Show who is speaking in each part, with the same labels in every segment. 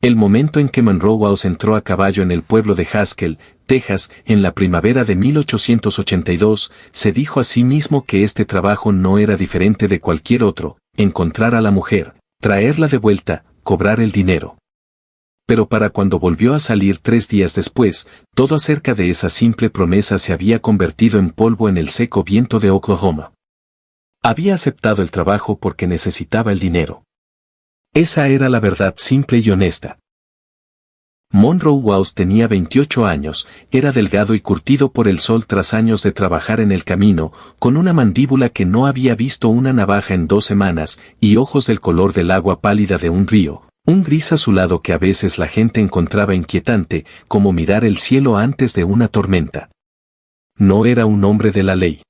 Speaker 1: El momento en que Monroe Walsh entró a caballo en el pueblo de Haskell, Texas, en la primavera de 1882, se dijo a sí mismo que este trabajo no era diferente de cualquier otro: encontrar a la mujer, traerla de vuelta, cobrar el dinero. Pero para cuando volvió a salir 3 días después, todo acerca de esa simple promesa se había convertido en polvo en el seco viento de Oklahoma. Había aceptado el trabajo porque necesitaba el dinero. Esa era la verdad simple y honesta. Monroe Walsh tenía 28 años, era delgado y curtido por el sol tras años de trabajar en el camino, con una mandíbula que no había visto una navaja en 2 semanas, y ojos del color del agua pálida de un río, un gris azulado que a veces la gente encontraba inquietante, como mirar el cielo antes de una tormenta. No era un hombre de la ley.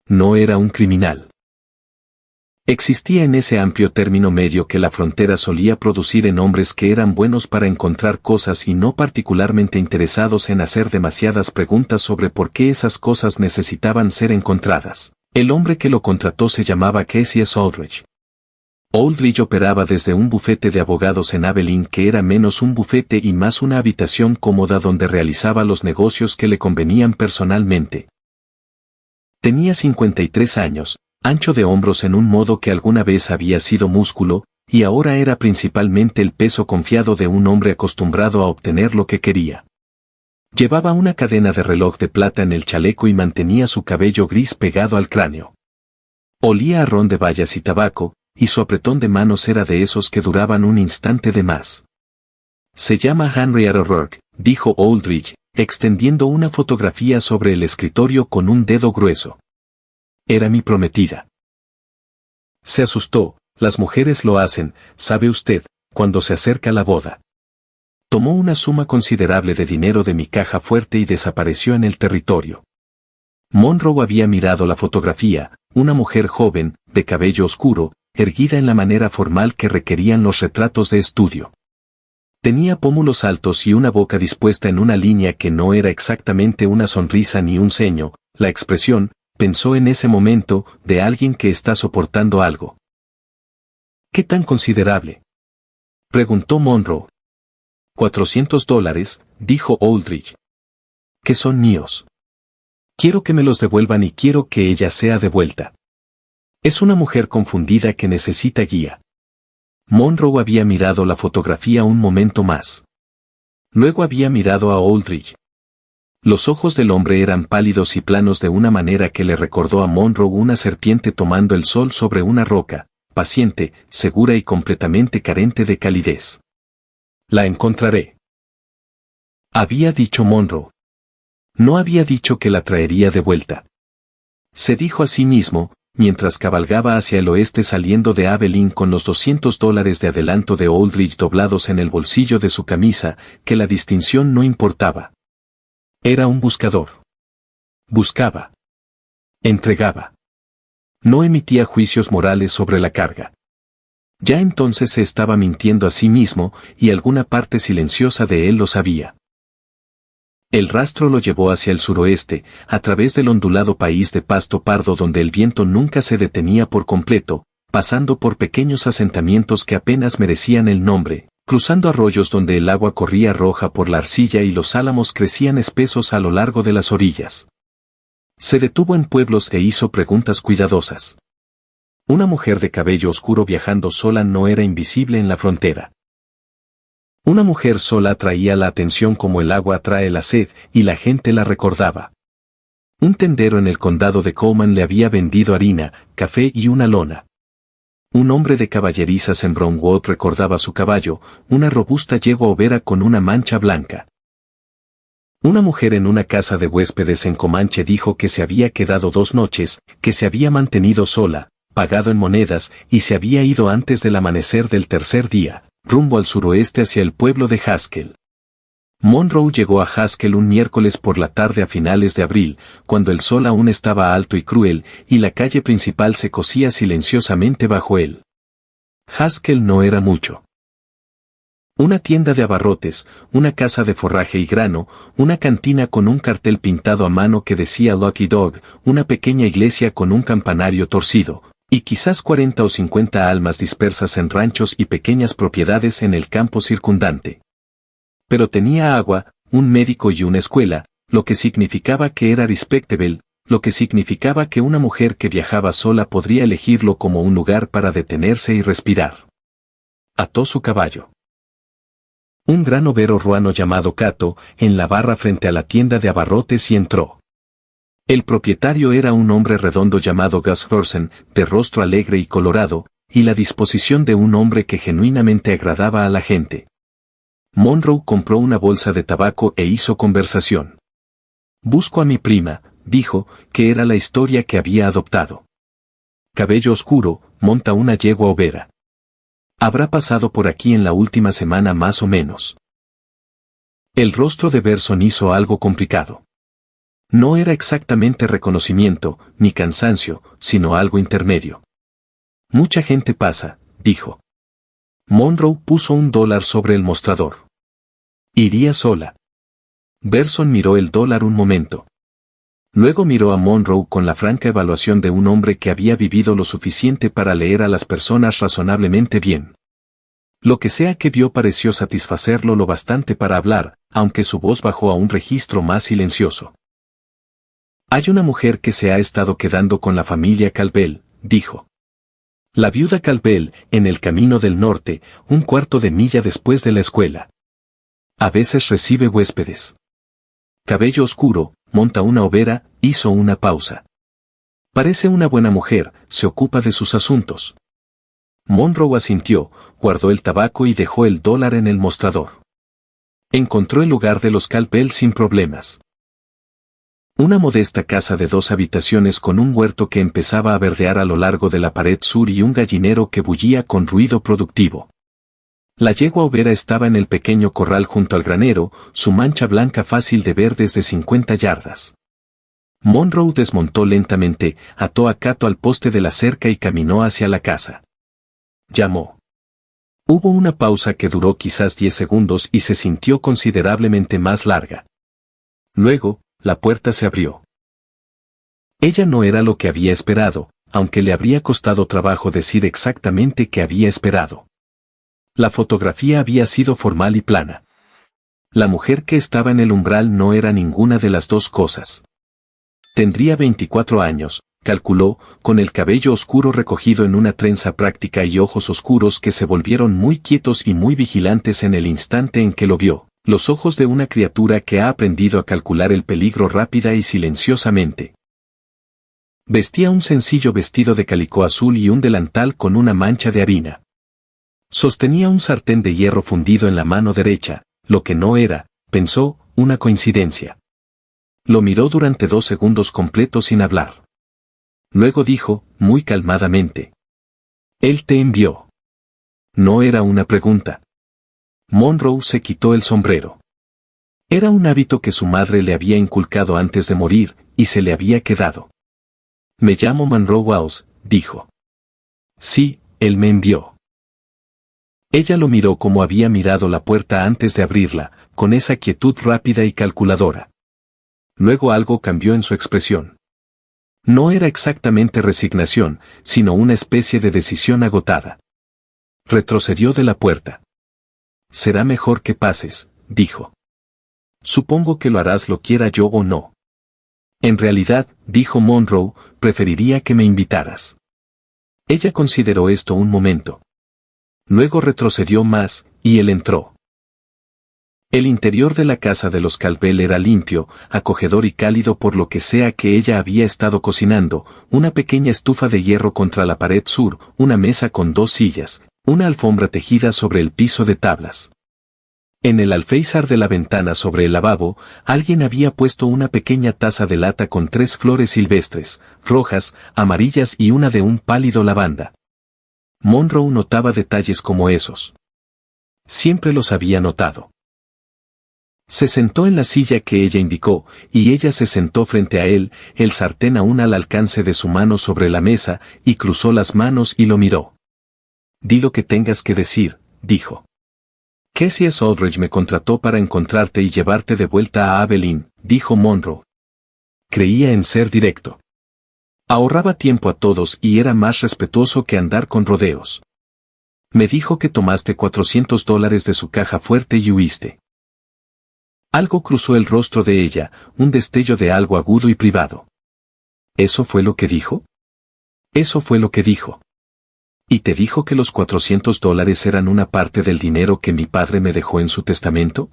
Speaker 1: No era un criminal. Existía en ese amplio término medio que la frontera solía producir en hombres que eran buenos para encontrar cosas y no particularmente interesados en hacer demasiadas preguntas sobre por qué esas cosas necesitaban ser encontradas. El hombre que lo contrató se llamaba Cassius Aldrich. Aldrich operaba desde un bufete de abogados en Abilene que era menos un bufete y más una habitación cómoda donde realizaba los negocios que le convenían personalmente. Tenía 53 años. Ancho de hombros en un modo que alguna vez había sido músculo, y ahora era principalmente el peso confiado de un hombre acostumbrado a obtener lo que quería. Llevaba una cadena de reloj de plata en el chaleco y mantenía su cabello gris pegado al cráneo. Olía a ron de bayas y tabaco, y su apretón de manos era de esos que duraban un instante de más. Se llama Henry O'Rourke, dijo Aldrich, extendiendo una fotografía sobre el escritorio con un dedo grueso. Era mi prometida. Se asustó. Las mujeres lo hacen, sabe usted, cuando se acerca la boda. Tomó una suma considerable de dinero de mi caja fuerte y desapareció en el territorio. Monroe había mirado la fotografía, una mujer joven, de cabello oscuro, erguida en la manera formal que requerían los retratos de estudio. Tenía pómulos altos y una boca dispuesta en una línea que no era exactamente una sonrisa ni un ceño, la expresión, pensó en ese momento, de alguien que está soportando algo. ¿Qué tan considerable?, preguntó Monroe. $400, dijo Aldrich. Que son míos. Quiero que me los devuelvan y quiero que ella sea devuelta. Es una mujer confundida que necesita guía. Monroe había mirado la fotografía un momento más. Luego había mirado a Aldrich. Los ojos del hombre eran pálidos y planos de una manera que le recordó a Monroe una serpiente tomando el sol sobre una roca, paciente, segura y completamente carente de calidez. La encontraré, había dicho Monroe. No había dicho que la traería de vuelta. Se dijo a sí mismo, mientras cabalgaba hacia el oeste saliendo de Abilene con los $200 de adelanto de Aldrich doblados en el bolsillo de su camisa, que la distinción no importaba. Era un buscador. Buscaba. Entregaba. No emitía juicios morales sobre la carga. Ya entonces se estaba mintiendo a sí mismo, y alguna parte silenciosa de él lo sabía. El rastro lo llevó hacia el suroeste, a través del ondulado país de pasto pardo donde el viento nunca se detenía por completo, pasando por pequeños asentamientos que apenas merecían el nombre, cruzando arroyos donde el agua corría roja por la arcilla y los álamos crecían espesos a lo largo de las orillas. Se detuvo en pueblos e hizo preguntas cuidadosas. Una mujer de cabello oscuro viajando sola no era invisible en la frontera. Una mujer sola atraía la atención como el agua atrae la sed, y la gente la recordaba. Un tendero en el condado de Coleman le había vendido harina, café y una lona. Un hombre de caballerizas en Brownwood recordaba su caballo, una robusta yegua overa con una mancha blanca. Una mujer en una casa de huéspedes en Comanche dijo que se había quedado 2 noches, que se había mantenido sola, pagado en monedas, y se había ido antes del amanecer del tercer día, rumbo al suroeste hacia el pueblo de Haskell. Monroe llegó a Haskell un miércoles por la tarde a finales de abril, cuando el sol aún estaba alto y cruel, y la calle principal se cosía silenciosamente bajo él. Haskell no era mucho. Una tienda de abarrotes, una casa de forraje y grano, una cantina con un cartel pintado a mano que decía Lucky Dog, una pequeña iglesia con un campanario torcido, Y quizás 40 o 50 almas dispersas en ranchos y pequeñas propiedades en el campo circundante. Pero tenía agua, un médico y una escuela, lo que significaba que era respectable, lo que significaba que una mujer que viajaba sola podría elegirlo como un lugar para detenerse y respirar. Ató su caballo. Un gran overo ruano llamado Cato, en la barra frente a la tienda de abarrotes y entró. El propietario era un hombre redondo llamado Gus Horsen, de rostro alegre y colorado, y la disposición de un hombre que genuinamente agradaba a la gente. Monroe compró una bolsa de tabaco e hizo conversación. Busco a mi prima, dijo, que era la historia que había adoptado. Cabello oscuro, monta una yegua overa. Habrá pasado por aquí en la última semana más o menos. El rostro de Berson hizo algo complicado. No era exactamente reconocimiento, ni cansancio, sino algo intermedio. Mucha gente pasa, dijo. Monroe puso $1 sobre el mostrador. Iría sola. Berson miró el dólar un momento. Luego miró a Monroe con la franca evaluación de un hombre que había vivido lo suficiente para leer a las personas razonablemente bien. Lo que sea que vio pareció satisfacerlo lo bastante para hablar, aunque su voz bajó a un registro más silencioso. Hay una mujer que se ha estado quedando con la familia Calbell, dijo. La viuda Calbell, en el camino del norte, un cuarto de milla después de la escuela. A veces recibe huéspedes. Cabello oscuro, monta una overa, hizo una pausa. Parece una buena mujer, se ocupa de sus asuntos. Monroe asintió, guardó el tabaco y dejó el dólar en el mostrador. Encontró el lugar de los Calbell sin problemas. Una modesta casa de 2 habitaciones con un huerto que empezaba a verdear a lo largo de la pared sur y un gallinero que bullía con ruido productivo. La yegua overa estaba en el pequeño corral junto al granero, su mancha blanca fácil de ver desde 50 yardas. Monroe desmontó lentamente, ató a Cato al poste de la cerca y caminó hacia la casa. Llamó. Hubo una pausa que duró quizás 10 segundos y se sintió considerablemente más larga. Luego, la puerta se abrió. Ella no era lo que había esperado, aunque le habría costado trabajo decir exactamente qué había esperado. La fotografía había sido formal y plana. La mujer que estaba en el umbral no era ninguna de las dos cosas. Tendría 24 años, calculó, con el cabello oscuro recogido en una trenza práctica y ojos oscuros que se volvieron muy quietos y muy vigilantes en el instante en que lo vio. Los ojos de una criatura que ha aprendido a calcular el peligro rápida y silenciosamente. Vestía un sencillo vestido de calicó azul y un delantal con una mancha de harina. Sostenía un sartén de hierro fundido en la mano derecha, lo que no era, pensó, una coincidencia. Lo miró durante 2 segundos completos sin hablar. Luego dijo, muy calmadamente. Él te envió. No era una pregunta. Monroe se quitó el sombrero. Era un hábito que su madre le había inculcado antes de morir, y se le había quedado. Me llamo Monroe Walsh, dijo. Sí, él me envió. Ella lo miró como había mirado la puerta antes de abrirla, con esa quietud rápida y calculadora. Luego algo cambió en su expresión. No era exactamente resignación, sino una especie de decisión agotada. Retrocedió de la puerta. Será mejor que pases, dijo. Supongo que lo harás lo quiera yo o no. En realidad, dijo Monroe, preferiría que me invitaras. Ella consideró esto un momento. Luego retrocedió más, y él entró. El interior de la casa de los Calbell era limpio, acogedor y cálido por lo que sea que ella había estado cocinando, una pequeña estufa de hierro contra la pared sur, una mesa con 2 sillas, una alfombra tejida sobre el piso de tablas. En el alféizar de la ventana sobre el lavabo, alguien había puesto una pequeña taza de lata con 3 flores silvestres, rojas, amarillas y una de un pálido lavanda. Monroe notaba detalles como esos. Siempre los había notado. Se sentó en la silla que ella indicó, y ella se sentó frente a él, el sartén aún al alcance de su mano sobre la mesa, y cruzó las manos y lo miró. Di lo que tengas que decir, dijo. Casey Aldridge me contrató para encontrarte y llevarte de vuelta a Abilene, dijo Monroe. Creía en ser directo. Ahorraba tiempo a todos y era más respetuoso que andar con rodeos. Me dijo que tomaste $400 de su caja fuerte y huiste. Algo cruzó el rostro de ella, un destello de algo agudo y privado. ¿Eso fue lo que dijo? Eso fue lo que dijo. ¿Y te dijo que los $400 eran una parte del dinero que mi padre me dejó en su testamento?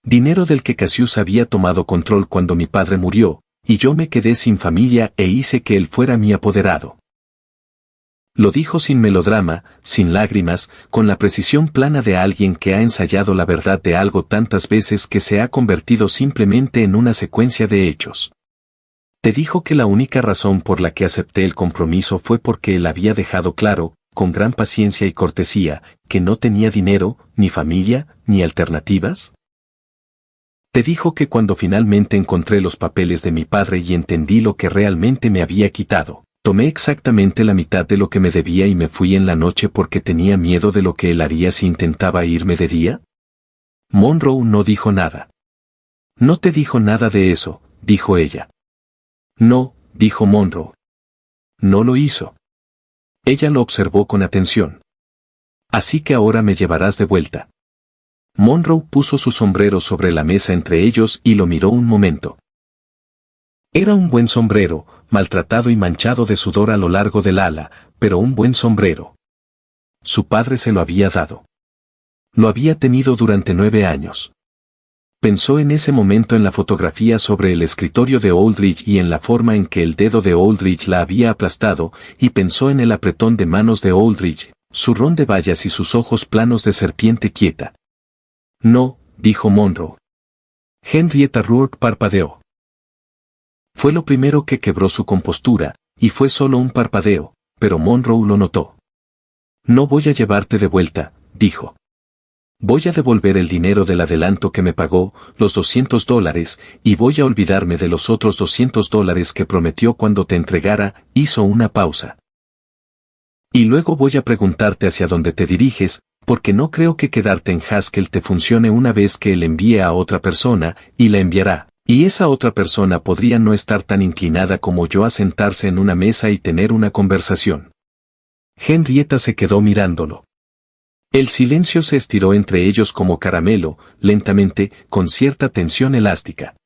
Speaker 1: Dinero del que Cassius había tomado control cuando mi padre murió, y yo me quedé sin familia e hice que él fuera mi apoderado. Lo dijo sin melodrama, sin lágrimas, con la precisión plana de alguien que ha ensayado la verdad de algo tantas veces que se ha convertido simplemente en una secuencia de hechos. Te dijo que la única razón por la que acepté el compromiso fue porque él había dejado claro, con gran paciencia y cortesía, que no tenía dinero, ni familia, ni alternativas. Te dijo que cuando finalmente encontré los papeles de mi padre y entendí lo que realmente me había quitado, tomé exactamente la mitad de lo que me debía y me fui en la noche porque tenía miedo de lo que él haría si intentaba irme de día. Monroe no dijo nada. No te dijo nada de eso, dijo ella. No, dijo Monroe. No lo hizo. Ella lo observó con atención. Así que ahora me llevarás de vuelta. Monroe puso su sombrero sobre la mesa entre ellos y lo miró un momento. Era un buen sombrero, maltratado y manchado de sudor a lo largo del ala, pero un buen sombrero. Su padre se lo había dado. Lo había tenido durante 9 años. Pensó en ese momento en la fotografía sobre el escritorio de Aldrich y en la forma en que el dedo de Aldrich la había aplastado, y pensó en el apretón de manos de Aldrich, su ron de bayas y sus ojos planos de serpiente quieta. No, dijo Monroe. Henrietta Rourke parpadeó. Fue lo primero que quebró su compostura, y fue solo un parpadeo, pero Monroe lo notó. No voy a llevarte de vuelta, dijo. Voy a devolver el dinero del adelanto que me pagó, los $200, y voy a olvidarme de los otros $200 que prometió cuando te entregara. Hizo una pausa. Y luego voy a preguntarte hacia dónde te diriges, porque no creo que quedarte en Haskell te funcione una vez que él envíe a otra persona, y la enviará, y esa otra persona podría no estar tan inclinada como yo a sentarse en una mesa y tener una conversación. Henrietta se quedó mirándolo. El silencio se estiró entre ellos como caramelo, lentamente, con cierta tensión elástica.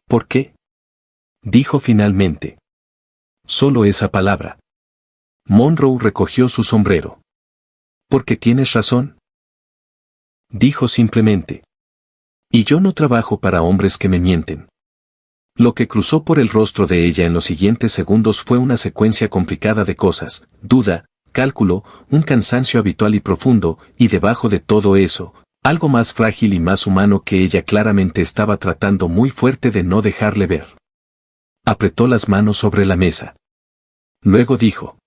Speaker 1: ¿Por qué? Dijo finalmente. Solo esa palabra. Monroe recogió su sombrero. ¿Porque tienes razón? Dijo simplemente. Y yo no trabajo para hombres que me mienten. Lo que cruzó por el rostro de ella en los siguientes segundos fue una secuencia complicada de cosas, duda, cálculo, un cansancio habitual y profundo, y debajo de todo eso, algo más frágil y más humano que ella claramente estaba tratando muy fuerte de no dejarle ver. Apretó las manos sobre la mesa. Luego dijo.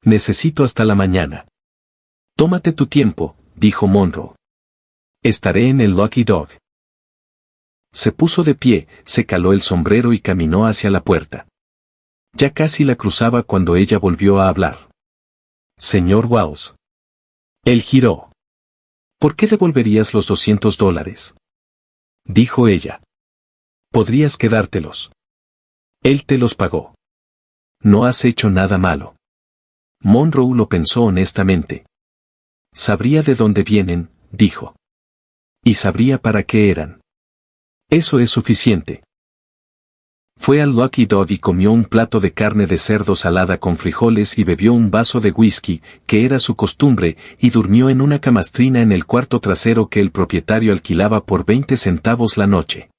Speaker 1: Necesito hasta la mañana. Tómate tu tiempo, dijo Monroe. Estaré en el Lucky Dog. Se puso de pie, se caló el sombrero y caminó hacia la puerta. Ya casi la cruzaba cuando ella volvió a hablar. Señor Walls. Él giró. ¿Por qué devolverías los $200? Dijo ella. Podrías quedártelos. Él te los pagó. No has hecho nada malo. Monroe lo pensó honestamente. Sabría de dónde vienen, dijo. Y sabría para qué eran. Eso es suficiente. Fue al Lucky Dog y comió un plato de carne de cerdo salada con frijoles y bebió un vaso de whisky, que era su costumbre, y durmió en una camastrina en el cuarto trasero que el propietario alquilaba por 20 centavos la noche.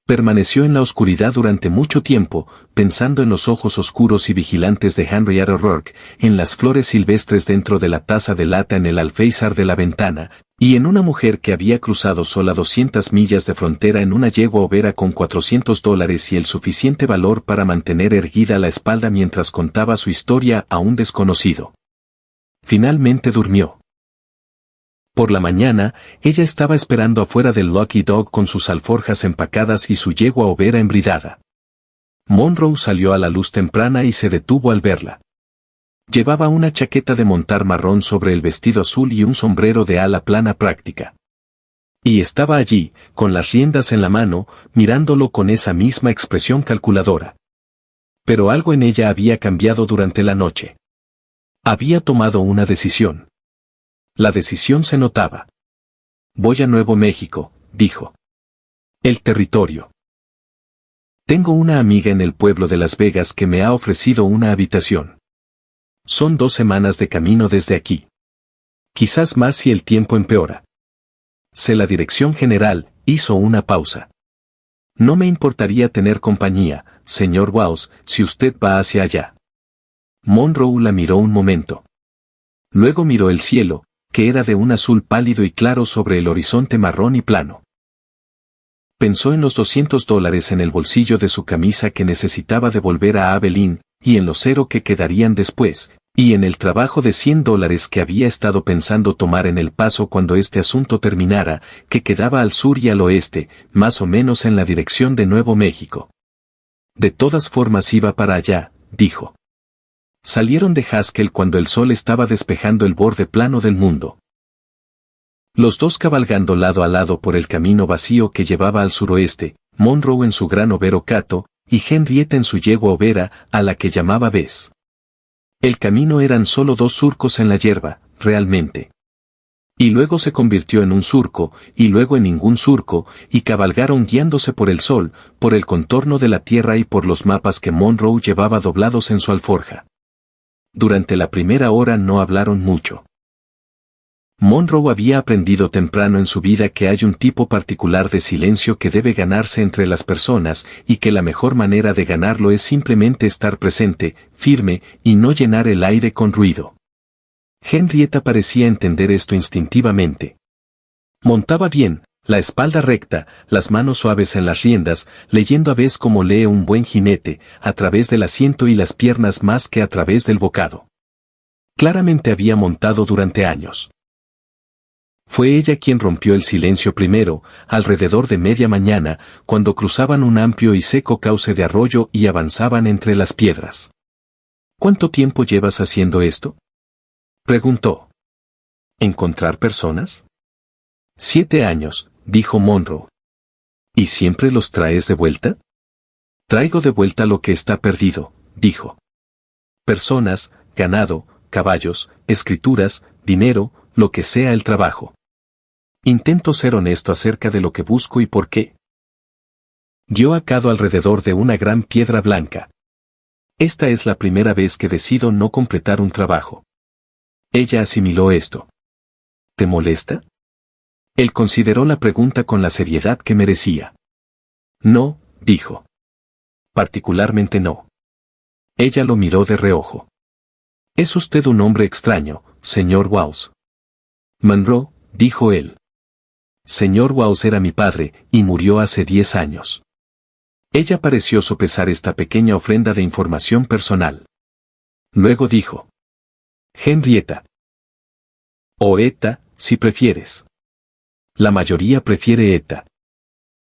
Speaker 1: Permaneció en la oscuridad durante mucho tiempo, pensando en los ojos oscuros y vigilantes de Henrietta Rourke, en las flores silvestres dentro de la taza de lata en el alféizar de la ventana, y en una mujer que había cruzado sola 200 millas de frontera en una yegua overa con $400 y el suficiente valor para mantener erguida la espalda mientras contaba su historia a un desconocido. Finalmente durmió. Por la mañana, ella estaba esperando afuera del Lucky Dog con sus alforjas empacadas y su yegua overa embridada. Monroe salió a la luz temprana y se detuvo al verla. Llevaba una chaqueta de montar marrón sobre el vestido azul y un sombrero de ala plana práctica. Y estaba allí, con las riendas en la mano, mirándolo con esa misma expresión calculadora. Pero algo en ella había cambiado durante la noche. Había tomado una decisión. La decisión se notaba. Voy a Nuevo México, dijo. El territorio. Tengo una amiga en el pueblo de Las Vegas que me ha ofrecido una habitación. Son 2 semanas de camino desde aquí. Quizás más si el tiempo empeora. Sé la dirección general, hizo una pausa. No me importaría tener compañía, señor Wallace, si usted va hacia allá. Monroe la miró un momento. Luego miró el cielo, que era de un azul pálido y claro sobre el horizonte marrón y plano. Pensó en los $200 en el bolsillo de su camisa que necesitaba devolver a Abilene, y en los 0 que quedarían después, y en el trabajo de $100 que había estado pensando tomar en El Paso cuando este asunto terminara, que quedaba al sur y al oeste, más o menos en la dirección de Nuevo México. De todas formas iba para allá, dijo. Salieron de Haskell cuando el sol estaba despejando el borde plano del mundo. Los dos cabalgando lado a lado por el camino vacío que llevaba al suroeste, Monroe en su gran overo Cato, y Henrietta en su yegua overa, a la que llamaba Bess. El camino eran solo 2 surcos en la hierba, realmente. Y luego se convirtió en un surco, y luego en ningún surco, y cabalgaron guiándose por el sol, por el contorno de la tierra y por los mapas que Monroe llevaba doblados en su alforja. Durante la primera hora no hablaron mucho. Monroe había aprendido temprano en su vida que hay un tipo particular de silencio que debe ganarse entre las personas y que la mejor manera de ganarlo es simplemente estar presente, firme, y no llenar el aire con ruido. Henrietta parecía entender esto instintivamente. Montaba bien, la espalda recta, las manos suaves en las riendas, leyendo a veces como lee un buen jinete, a través del asiento y las piernas más que a través del bocado. Claramente había montado durante años. Fue ella quien rompió el silencio primero, alrededor de media mañana, cuando cruzaban un amplio y seco cauce de arroyo y avanzaban entre las piedras. ¿Cuánto tiempo llevas haciendo esto?, preguntó. ¿Encontrar personas? 7 años, dijo Monroe. ¿Y siempre los traes de vuelta? Traigo de vuelta lo que está perdido, dijo. Personas, ganado, caballos, escrituras, dinero, lo que sea el trabajo. Intento ser honesto acerca de lo que busco y por qué. Yo acado alrededor de una gran piedra blanca. Esta es la primera vez que decido no completar un trabajo. Ella asimiló esto. ¿Te molesta? Él consideró la pregunta con la seriedad que merecía. No, dijo. Particularmente no. Ella lo miró de reojo. Es usted un hombre extraño, señor Wallace. Monroe, dijo él. Señor Wallace era mi padre, y murió hace 10 años. Ella pareció sopesar esta pequeña ofrenda de información personal. Luego dijo. Henrietta. O Etta, si prefieres. La mayoría prefiere Etta.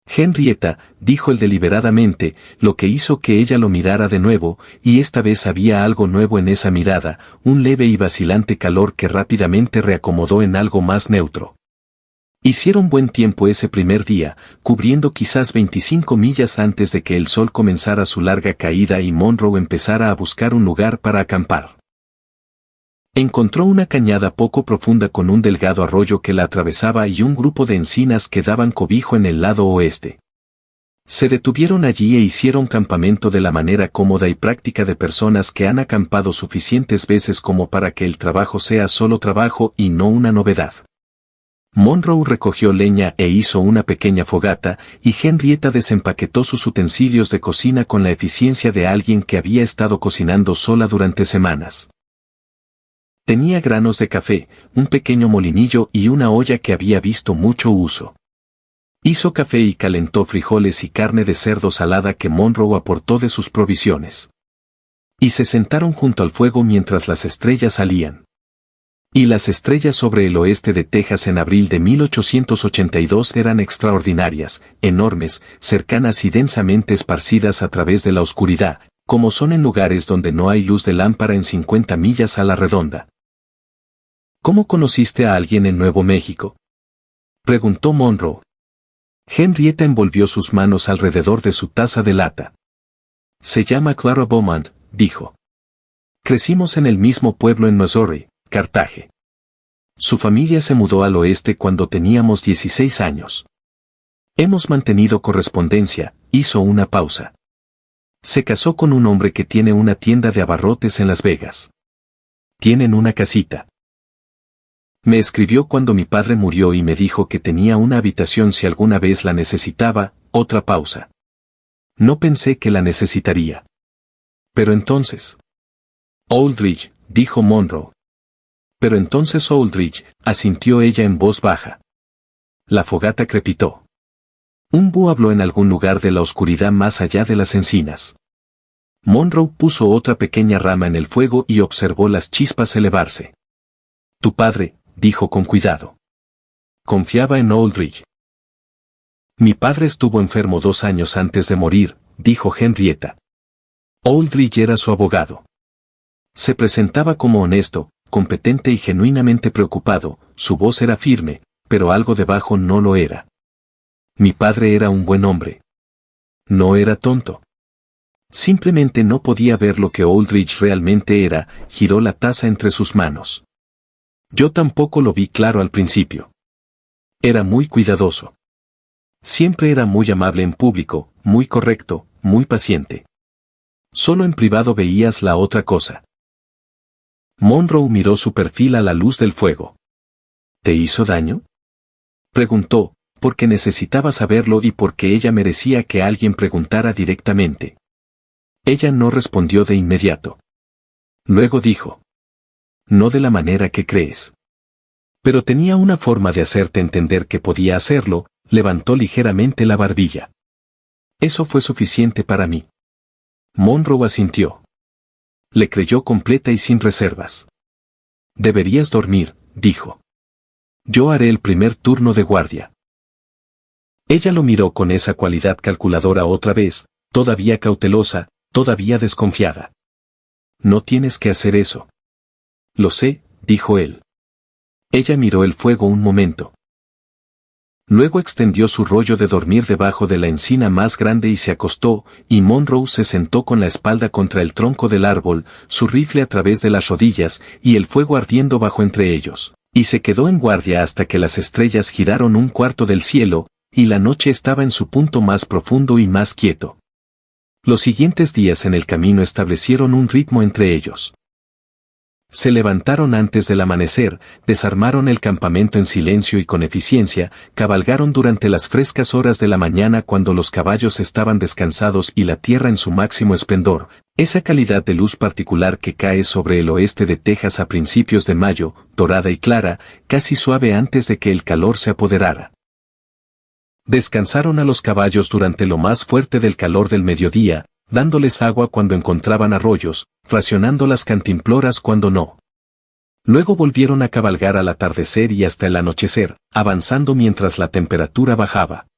Speaker 1: Henrietta, dijo él deliberadamente, lo que hizo que ella lo mirara de nuevo, y esta vez había algo nuevo en esa mirada, un leve y vacilante calor que rápidamente reacomodó en algo más neutro. Hicieron buen tiempo ese primer día, cubriendo quizás 25 millas antes de que el sol comenzara su larga caída y Monroe empezara a buscar un lugar para acampar. Encontró una cañada poco profunda con un delgado arroyo que la atravesaba y un grupo de encinas que daban cobijo en el lado oeste. Se detuvieron allí e hicieron campamento de la manera cómoda y práctica de personas que han acampado suficientes veces como para que el trabajo sea solo trabajo y no una novedad. Monroe recogió leña e hizo una pequeña fogata, y Henrietta desempaquetó sus utensilios de cocina con la eficiencia de alguien que había estado cocinando sola durante semanas. Tenía granos de café, un pequeño molinillo y una olla que había visto mucho uso. Hizo café y calentó frijoles y carne de cerdo salada que Monroe aportó de sus provisiones. Y se sentaron junto al fuego mientras las estrellas salían. Y las estrellas sobre el oeste de Texas en abril de 1882 eran extraordinarias, enormes, cercanas y densamente esparcidas a través de la oscuridad, como son en lugares donde no hay luz de lámpara en 50 millas a la redonda. ¿Cómo conociste a alguien en Nuevo México?, preguntó Monroe. Henrietta envolvió sus manos alrededor de su taza de lata. Se llama Clara Beaumont, dijo. Crecimos en el mismo pueblo en Missouri, Carthage. Su familia se mudó al oeste cuando teníamos 16 años. Hemos mantenido correspondencia, hizo una pausa. Se casó con un hombre que tiene una tienda de abarrotes en Las Vegas. Tienen una casita. Me escribió cuando mi padre murió y me dijo que tenía una habitación si alguna vez la necesitaba, otra pausa. No pensé que la necesitaría. Pero entonces. Aldrich, dijo Monroe. Pero entonces Aldrich, asintió ella en voz baja. La fogata crepitó. Un búho habló en algún lugar de la oscuridad más allá de las encinas. Monroe puso otra pequeña rama en el fuego y observó las chispas elevarse. Tu padre, dijo con cuidado. Confiaba en Aldrich. Mi padre estuvo enfermo 2 años antes de morir, dijo Henrietta. Aldrich era su abogado. Se presentaba como honesto, competente y genuinamente preocupado, su voz era firme, pero algo debajo no lo era. Mi padre era un buen hombre. No era tonto. Simplemente no podía ver lo que Aldrich realmente era, giró la taza entre sus manos. Yo tampoco lo vi claro al principio. Era muy cuidadoso. Siempre era muy amable en público, muy correcto, muy paciente. Solo en privado veías la otra cosa. Monroe miró su perfil a la luz del fuego. ¿Te hizo daño? Preguntó, porque necesitaba saberlo y porque ella merecía que alguien preguntara directamente. Ella no respondió de inmediato. Luego dijo. No de la manera que crees. Pero tenía una forma de hacerte entender que podía hacerlo, levantó ligeramente la barbilla. Eso fue suficiente para mí. Monroe asintió. Le creyó completa y sin reservas. Deberías dormir, dijo. Yo haré el primer turno de guardia. Ella lo miró con esa cualidad calculadora otra vez, todavía cautelosa, todavía desconfiada. No tienes que hacer eso. Lo sé, dijo él. Ella miró el fuego un momento. Luego extendió su rollo de dormir debajo de la encina más grande y se acostó, y Monroe se sentó con la espalda contra el tronco del árbol, su rifle a través de las rodillas, y el fuego ardiendo bajo entre ellos, y se quedó en guardia hasta que las estrellas giraron un cuarto del cielo, y la noche estaba en su punto más profundo y más quieto. Los siguientes días en el camino establecieron un ritmo entre ellos. Se levantaron antes del amanecer, desarmaron el campamento en silencio y con eficiencia, cabalgaron durante las frescas horas de la mañana cuando los caballos estaban descansados y la tierra en su máximo esplendor, esa calidad de luz particular que cae sobre el oeste de Texas a principios de mayo, dorada y clara, casi suave antes de que el calor se apoderara. Descansaron a los caballos durante lo más fuerte del calor del mediodía, dándoles agua cuando encontraban arroyos, racionando las cantimploras cuando no. Luego volvieron a cabalgar al atardecer y hasta el anochecer, avanzando mientras la temperatura bajaba.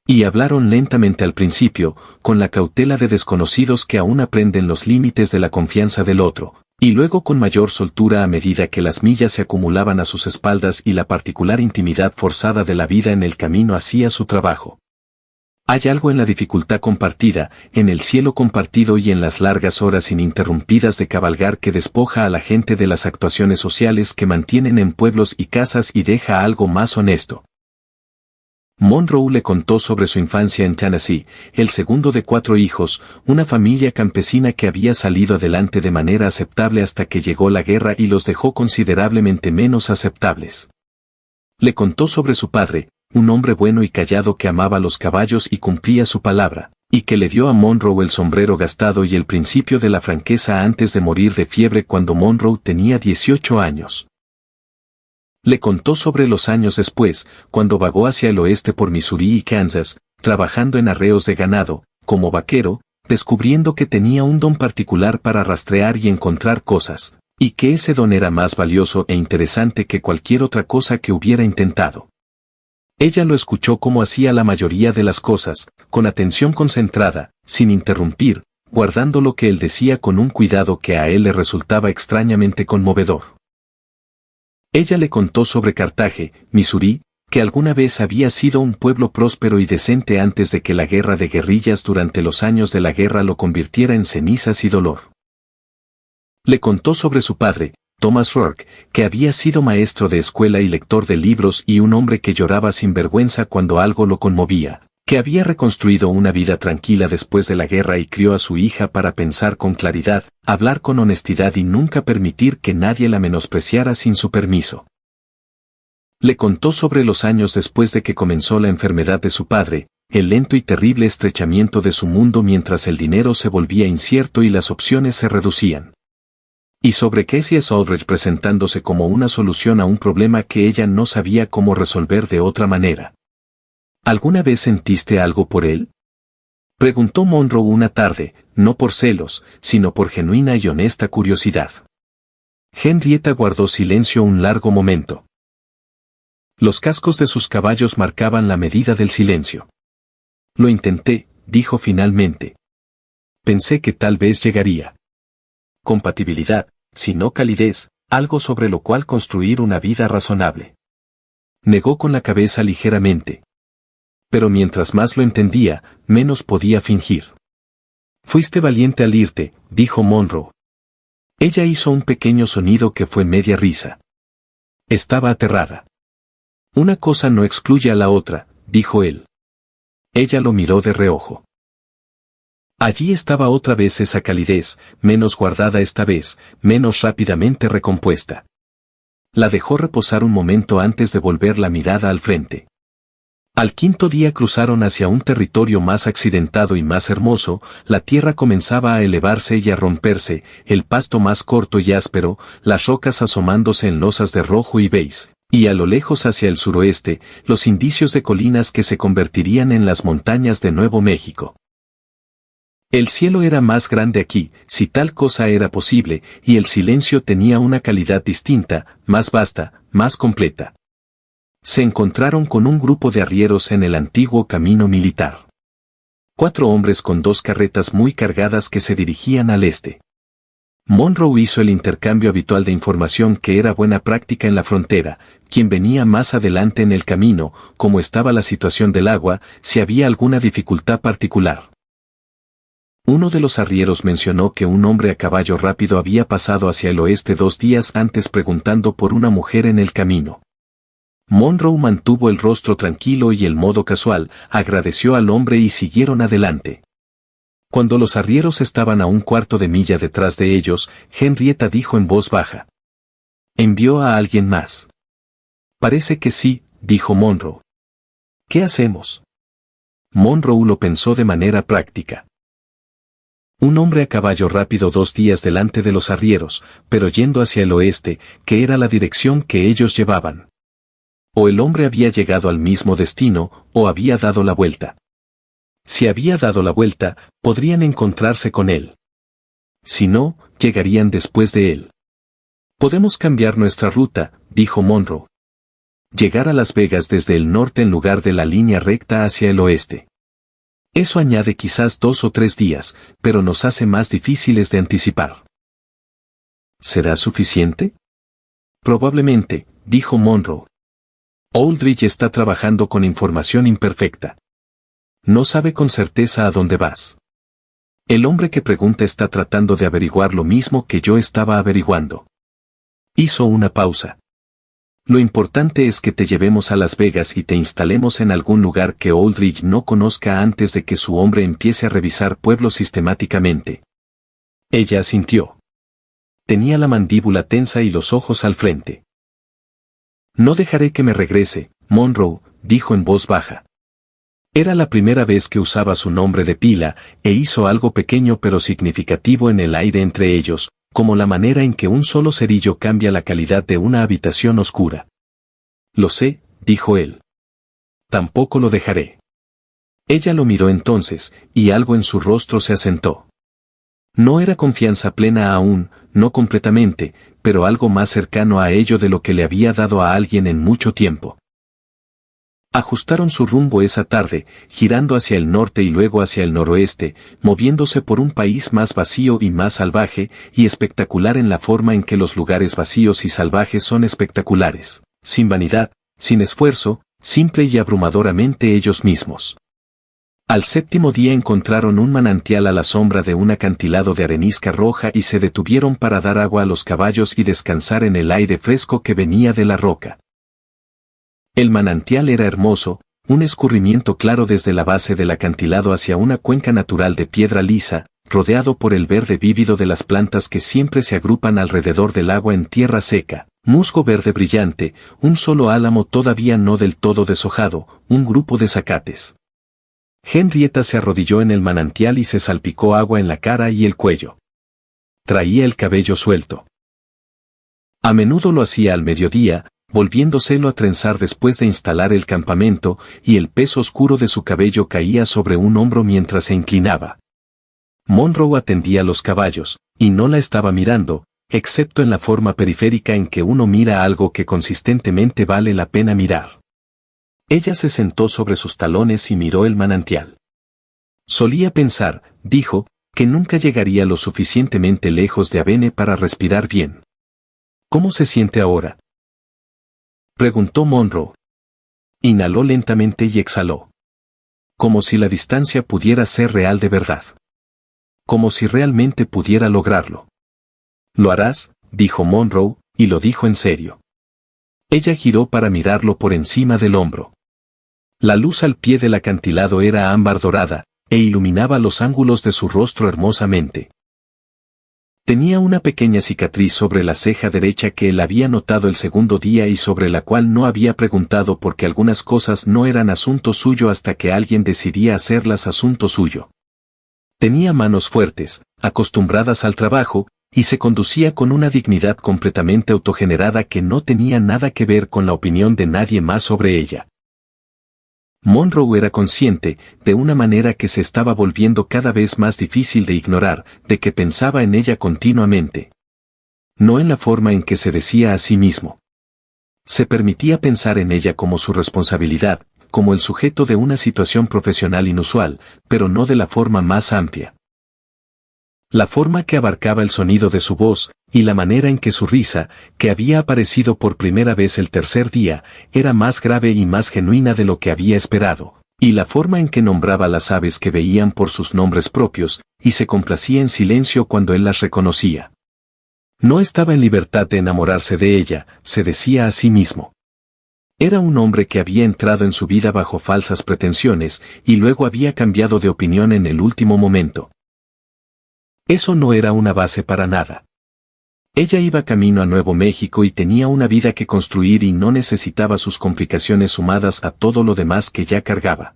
Speaker 1: Y hablaron lentamente al principio, con la cautela de desconocidos que aún aprenden los límites de la confianza del otro, y luego con mayor soltura a medida que las millas se acumulaban a sus espaldas y la particular intimidad forzada de la vida en el camino hacía su trabajo. Hay algo en la dificultad compartida, en el cielo compartido y en las largas horas ininterrumpidas de cabalgar que despoja a la gente de las actuaciones sociales que mantienen en pueblos y casas y deja algo más honesto. Monroe le contó sobre su infancia en Tennessee, el segundo de 4 hijos, una familia campesina que había salido adelante de manera aceptable hasta que llegó la guerra y los dejó considerablemente menos aceptables. Le contó sobre su padre, un hombre bueno y callado que amaba los caballos y cumplía su palabra, y que le dio a Monroe el sombrero gastado y el principio de la franqueza antes de morir de fiebre cuando Monroe tenía 18 años. Le contó sobre los años después, cuando vagó hacia el oeste por Missouri y Kansas, trabajando en arreos de ganado, como vaquero, descubriendo que tenía un don particular para rastrear y encontrar cosas, y que ese don era más valioso e interesante que cualquier otra cosa que hubiera intentado. Ella lo escuchó como hacía la mayoría de las cosas, con atención concentrada, sin interrumpir, guardando lo que él decía con un cuidado que a él le resultaba extrañamente conmovedor. Ella le contó sobre Carthage, Missouri, que alguna vez había sido un pueblo próspero y decente antes de que la guerra de guerrillas durante los años de la guerra lo convirtiera en cenizas y dolor. Le contó sobre su padre, Thomas Rourke, que había sido maestro de escuela y lector de libros y un hombre que lloraba sin vergüenza cuando algo lo conmovía, que había reconstruido una vida tranquila después de la guerra y crió a su hija para pensar con claridad, hablar con honestidad y nunca permitir que nadie la menospreciara sin su permiso. Le contó sobre los años después de que comenzó la enfermedad de su padre, el lento y terrible estrechamiento de su mundo mientras el dinero se volvía incierto y las opciones se reducían. Y sobre Kezia Aldridge presentándose como una solución a un problema que ella no sabía cómo resolver de otra manera. ¿Alguna vez sentiste algo por él? Preguntó Monroe una tarde, no por celos, sino por genuina y honesta curiosidad. Henrietta guardó silencio un largo momento. Los cascos de sus caballos marcaban la medida del silencio. Lo intenté, dijo finalmente. Pensé que tal vez llegaría. Compatibilidad, si no calidez, algo sobre lo cual construir una vida razonable. Negó con la cabeza ligeramente. Pero mientras más lo entendía, menos podía fingir. Fuiste valiente al irte, dijo Monroe. Ella hizo un pequeño sonido que fue media risa. Estaba aterrada. Una cosa no excluye a la otra, dijo él. Ella lo miró de reojo. Allí estaba otra vez esa calidez, menos guardada esta vez, menos rápidamente recompuesta. La dejó reposar un momento antes de volver la mirada al frente. Al quinto día cruzaron hacia un territorio más accidentado y más hermoso, la tierra comenzaba a elevarse y a romperse, el pasto más corto y áspero, las rocas asomándose en losas de rojo y beige, y a lo lejos hacia el suroeste, los indicios de colinas que se convertirían en las montañas de Nuevo México. El cielo era más grande aquí, si tal cosa era posible, y el silencio tenía una calidad distinta, más vasta, más completa. Se encontraron con un grupo de arrieros en el antiguo camino militar. 4 hombres con 2 carretas muy cargadas que se dirigían al este. Monroe hizo el intercambio habitual de información que era buena práctica en la frontera, quién venía más adelante en el camino, cómo estaba la situación del agua, si había alguna dificultad particular. Uno de los arrieros mencionó que un hombre a caballo rápido había pasado hacia el oeste 2 días antes preguntando por una mujer en el camino. Monroe mantuvo el rostro tranquilo y el modo casual, agradeció al hombre y siguieron adelante. Cuando los arrieros estaban a 1/4 de milla detrás de ellos, Henrietta dijo en voz baja. ¿Envió a alguien más? Parece que sí, dijo Monroe. ¿Qué hacemos? Monroe lo pensó de manera práctica. Un hombre a caballo rápido 2 días delante de los arrieros, pero yendo hacia el oeste, que era la dirección que ellos llevaban. O el hombre había llegado al mismo destino, o había dado la vuelta. Si había dado la vuelta, podrían encontrarse con él. Si no, llegarían después de él. Podemos cambiar nuestra ruta, dijo Monroe. Llegar a Las Vegas desde el norte en lugar de la línea recta hacia el oeste. Eso añade quizás 2 o 3 días, pero nos hace más difíciles de anticipar. ¿Será suficiente? Probablemente, dijo Monroe. Aldridge está trabajando con información imperfecta. No sabe con certeza a dónde vas. El hombre que pregunta está tratando de averiguar lo mismo que yo estaba averiguando. Hizo una pausa. Lo importante es que te llevemos a Las Vegas y te instalemos en algún lugar que Aldridge no conozca antes de que su hombre empiece a revisar pueblos sistemáticamente. Ella asintió. Tenía la mandíbula tensa y los ojos al frente. No dejaré que me regrese, Monroe, dijo en voz baja. Era la primera vez que usaba su nombre de pila, e hizo algo pequeño pero significativo en el aire entre ellos, como la manera en que un solo cerillo cambia la calidad de una habitación oscura. Lo sé, dijo él. Tampoco lo dejaré. Ella lo miró entonces, y algo en su rostro se asentó. No era confianza plena aún, no completamente, pero algo más cercano a ello de lo que le había dado a alguien en mucho tiempo. Ajustaron su rumbo esa tarde, girando hacia el norte y luego hacia el noroeste, moviéndose por un país más vacío y más salvaje, y espectacular en la forma en que los lugares vacíos y salvajes son espectaculares, sin vanidad, sin esfuerzo, simple y abrumadoramente ellos mismos. Al séptimo día encontraron un manantial a la sombra de un acantilado de arenisca roja y se detuvieron para dar agua a los caballos y descansar en el aire fresco que venía de la roca. El manantial era hermoso, un escurrimiento claro desde la base del acantilado hacia una cuenca natural de piedra lisa, rodeado por el verde vívido de las plantas que siempre se agrupan alrededor del agua en tierra seca, musgo verde brillante, un solo álamo todavía no del todo deshojado, un grupo de zacates. Henrietta se arrodilló en el manantial y se salpicó agua en la cara y el cuello. Traía el cabello suelto. A menudo lo hacía al mediodía, volviéndoselo a trenzar después de instalar el campamento, y el peso oscuro de su cabello caía sobre un hombro mientras se inclinaba. Monroe atendía los caballos, y no la estaba mirando, excepto en la forma periférica en que uno mira algo que consistentemente vale la pena mirar. Ella se sentó sobre sus talones y miró el manantial. Solía pensar, dijo, que nunca llegaría lo suficientemente lejos de Avene para respirar bien. ¿Cómo se siente ahora?, preguntó Monroe. Inhaló lentamente y exhaló. Como si la distancia pudiera ser real de verdad. Como si realmente pudiera lograrlo. «Lo harás», dijo Monroe, y lo dijo en serio. Ella giró para mirarlo por encima del hombro. La luz al pie del acantilado era ámbar dorada, e iluminaba los ángulos de su rostro hermosamente. Tenía una pequeña cicatriz sobre la ceja derecha que él había notado el segundo día y sobre la cual no había preguntado porque algunas cosas no eran asunto suyo hasta que alguien decidía hacerlas asunto suyo. Tenía manos fuertes, acostumbradas al trabajo, y se conducía con una dignidad completamente autogenerada que no tenía nada que ver con la opinión de nadie más sobre ella. Monroe era consciente, de una manera que se estaba volviendo cada vez más difícil de ignorar, de que pensaba en ella continuamente. No en la forma en que se decía a sí mismo. Se permitía pensar en ella como su responsabilidad, como el sujeto de una situación profesional inusual, pero no de la forma más amplia. La forma que abarcaba el sonido de su voz, y la manera en que su risa, que había aparecido por primera vez el tercer día, era más grave y más genuina de lo que había esperado, y la forma en que nombraba las aves que veían por sus nombres propios, y se complacía en silencio cuando él las reconocía. No estaba en libertad de enamorarse de ella, se decía a sí mismo. Era un hombre que había entrado en su vida bajo falsas pretensiones, y luego había cambiado de opinión en el último momento. Eso no era una base para nada. Ella iba camino a Nuevo México y tenía una vida que construir y no necesitaba sus complicaciones sumadas a todo lo demás que ya cargaba.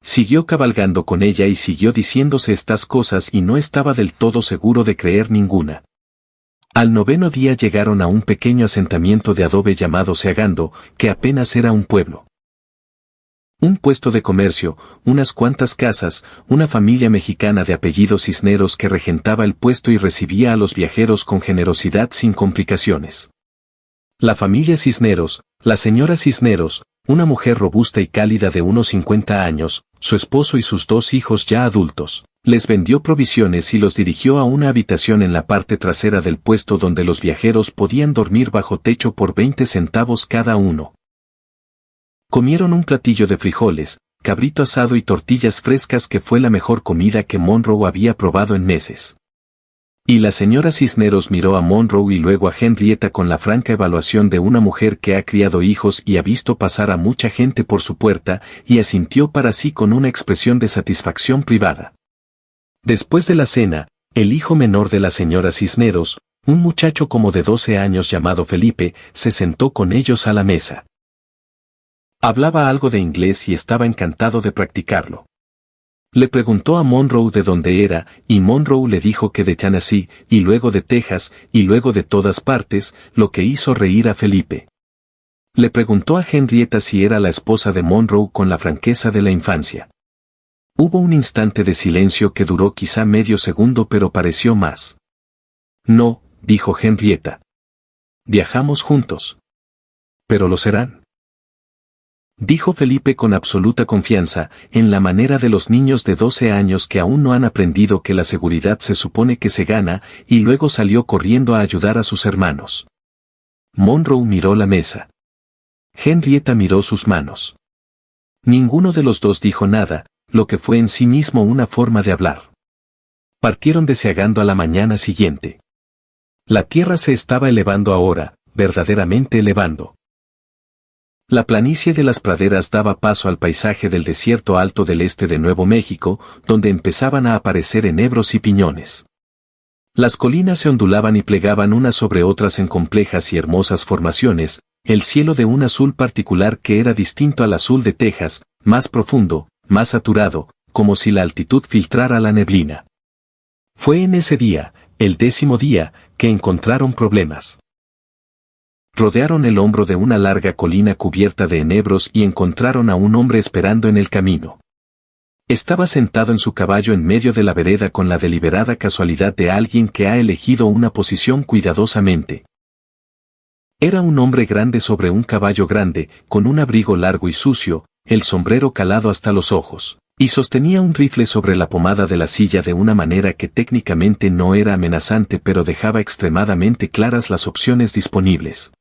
Speaker 1: Siguió cabalgando con ella y siguió diciéndose estas cosas y no estaba del todo seguro de creer ninguna. Al noveno día llegaron a un pequeño asentamiento de adobe llamado Seagando, que apenas era un pueblo. Un puesto de comercio, unas cuantas casas, una familia mexicana de apellido Cisneros que regentaba el puesto y recibía a los viajeros con generosidad sin complicaciones. La familia Cisneros, la señora Cisneros, una mujer robusta y cálida de unos 50 años, su esposo y sus 2 hijos ya adultos, les vendió provisiones y los dirigió a una habitación en la parte trasera del puesto donde los viajeros podían dormir bajo techo por 20 centavos cada uno. Comieron un platillo de frijoles, cabrito asado y tortillas frescas que fue la mejor comida que Monroe había probado en meses. Y la señora Cisneros miró a Monroe y luego a Henrietta con la franca evaluación de una mujer que ha criado hijos y ha visto pasar a mucha gente por su puerta, y asintió para sí con una expresión de satisfacción privada. Después de la cena, el hijo menor de la señora Cisneros, un muchacho como de 12 años llamado Felipe, se sentó con ellos a la mesa. Hablaba algo de inglés y estaba encantado de practicarlo. Le preguntó a Monroe de dónde era, y Monroe le dijo que de Tennessee, y luego de Texas, y luego de todas partes, lo que hizo reír a Felipe. Le preguntó a Henrietta si era la esposa de Monroe con la franqueza de la infancia. Hubo un instante de silencio que duró quizá medio segundo pero pareció más. No, dijo Henrietta. Viajamos juntos. Pero lo serán. Dijo Felipe con absoluta confianza, en la manera de los niños de 12 años que aún no han aprendido que la seguridad se supone que se gana, y luego salió corriendo a ayudar a sus hermanos. Monroe miró la mesa. Henrietta miró sus manos. Ninguno de los dos dijo nada, lo que fue en sí mismo una forma de hablar. Partieron deseagando a la mañana siguiente. La tierra se estaba elevando ahora, verdaderamente elevando. La planicie de las praderas daba paso al paisaje del desierto alto del este de Nuevo México, donde empezaban a aparecer enebros y piñones. Las colinas se ondulaban y plegaban unas sobre otras en complejas y hermosas formaciones, el cielo de un azul particular que era distinto al azul de Texas, más profundo, más saturado, como si la altitud filtrara la neblina. Fue en ese día, el 10º día, que encontraron problemas. Rodearon el hombro de una larga colina cubierta de enebros y encontraron a un hombre esperando en el camino. Estaba sentado en su caballo en medio de la vereda con la deliberada casualidad de alguien que ha elegido una posición cuidadosamente. Era un hombre grande sobre un caballo grande, con un abrigo largo y sucio, el sombrero calado hasta los ojos, y sostenía un rifle sobre la pomada de la silla de una manera que técnicamente no era amenazante pero dejaba extremadamente claras las opciones disponibles.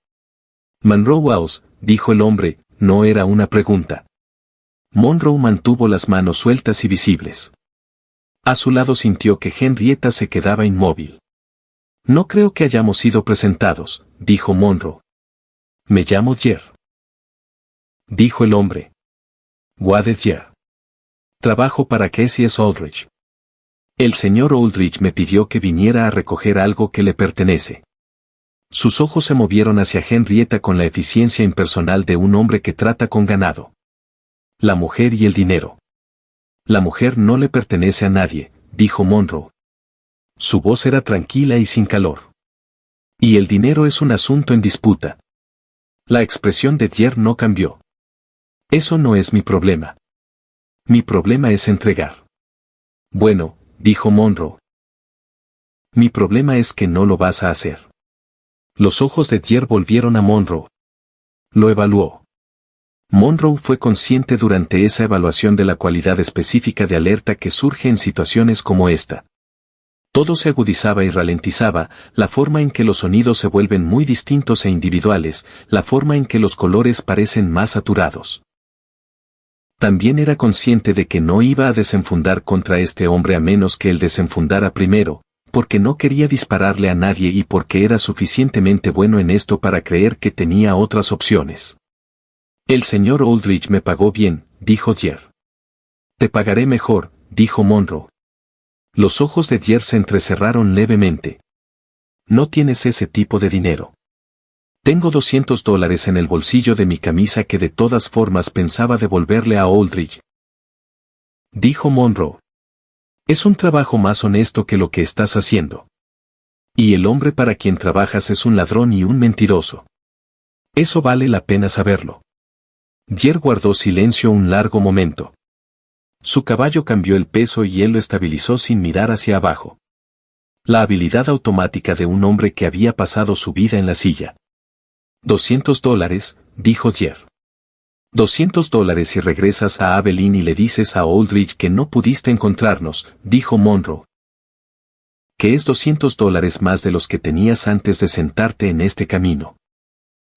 Speaker 1: Monroe House, dijo el hombre, no era una pregunta. Monroe mantuvo las manos sueltas y visibles. A su lado sintió que Henrietta se quedaba inmóvil. No creo que hayamos sido presentados, dijo Monroe. Me llamo Jer. Dijo el hombre. Wade Jer. Trabajo para Casey S. Aldrich. El señor Aldrich me pidió que viniera a recoger algo que le pertenece. Sus ojos se movieron hacia Henrietta con la eficiencia impersonal de un hombre que trata con ganado. La mujer y el dinero. La mujer no le pertenece a nadie, dijo Monroe. Su voz era tranquila y sin calor. Y el dinero es un asunto en disputa. La expresión de Jer no cambió. Eso no es mi problema. Mi problema es entregar. Bueno, dijo Monroe. Mi problema es que no lo vas a hacer. Los ojos de Jer volvieron a Monroe. Lo evaluó. Monroe fue consciente durante esa evaluación de la cualidad específica de alerta que surge en situaciones como esta. Todo se agudizaba y ralentizaba, la forma en que los sonidos se vuelven muy distintos e individuales, la forma en que los colores parecen más saturados. También era consciente de que no iba a desenfundar contra este hombre a menos que él desenfundara primero, porque no quería dispararle a nadie y porque era suficientemente bueno en esto para creer que tenía otras opciones. El señor Aldrich me pagó bien, dijo Jer. Te pagaré mejor, dijo Monroe. Los ojos de Jer se entrecerraron levemente. No tienes ese tipo de dinero. Tengo $200 en el bolsillo de mi camisa que de todas formas pensaba devolverle a Aldrich. Dijo Monroe. Es un trabajo más honesto que lo que estás haciendo. Y el hombre para quien trabajas es un ladrón y un mentiroso. Eso vale la pena saberlo. Jer guardó silencio un largo momento. Su caballo cambió el peso y él lo estabilizó sin mirar hacia abajo. La habilidad automática de un hombre que había pasado su vida en la silla. $200, dijo Jer. $200 si regresas a Abilene y le dices a Aldrich que no pudiste encontrarnos, dijo Monroe. Que es $200 más de los que tenías antes de sentarte en este camino.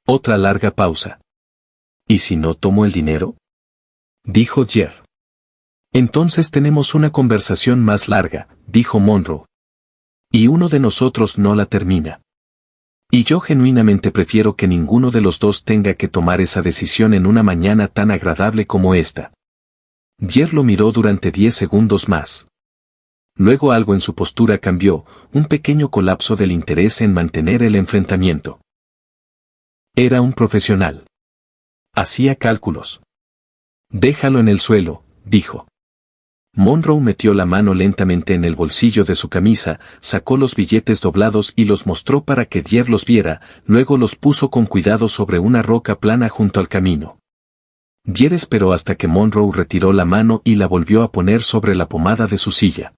Speaker 1: Otra larga pausa. ¿Y si no tomo el dinero? Dijo Jer. Entonces tenemos una conversación más larga, dijo Monroe. Y uno de nosotros no la termina. Y yo genuinamente prefiero que ninguno de los dos tenga que tomar esa decisión en una mañana tan agradable como esta. Jer lo miró durante 10 segundos más. Luego algo en su postura cambió, un pequeño colapso del interés en mantener el enfrentamiento. Era un profesional. Hacía cálculos. Déjalo en el suelo, dijo. Monroe metió la mano lentamente en el bolsillo de su camisa, sacó los billetes doblados y los mostró para que Jer los viera, luego los puso con cuidado sobre una roca plana junto al camino. Jer esperó hasta que Monroe retiró la mano y la volvió a poner sobre la pomada de su silla.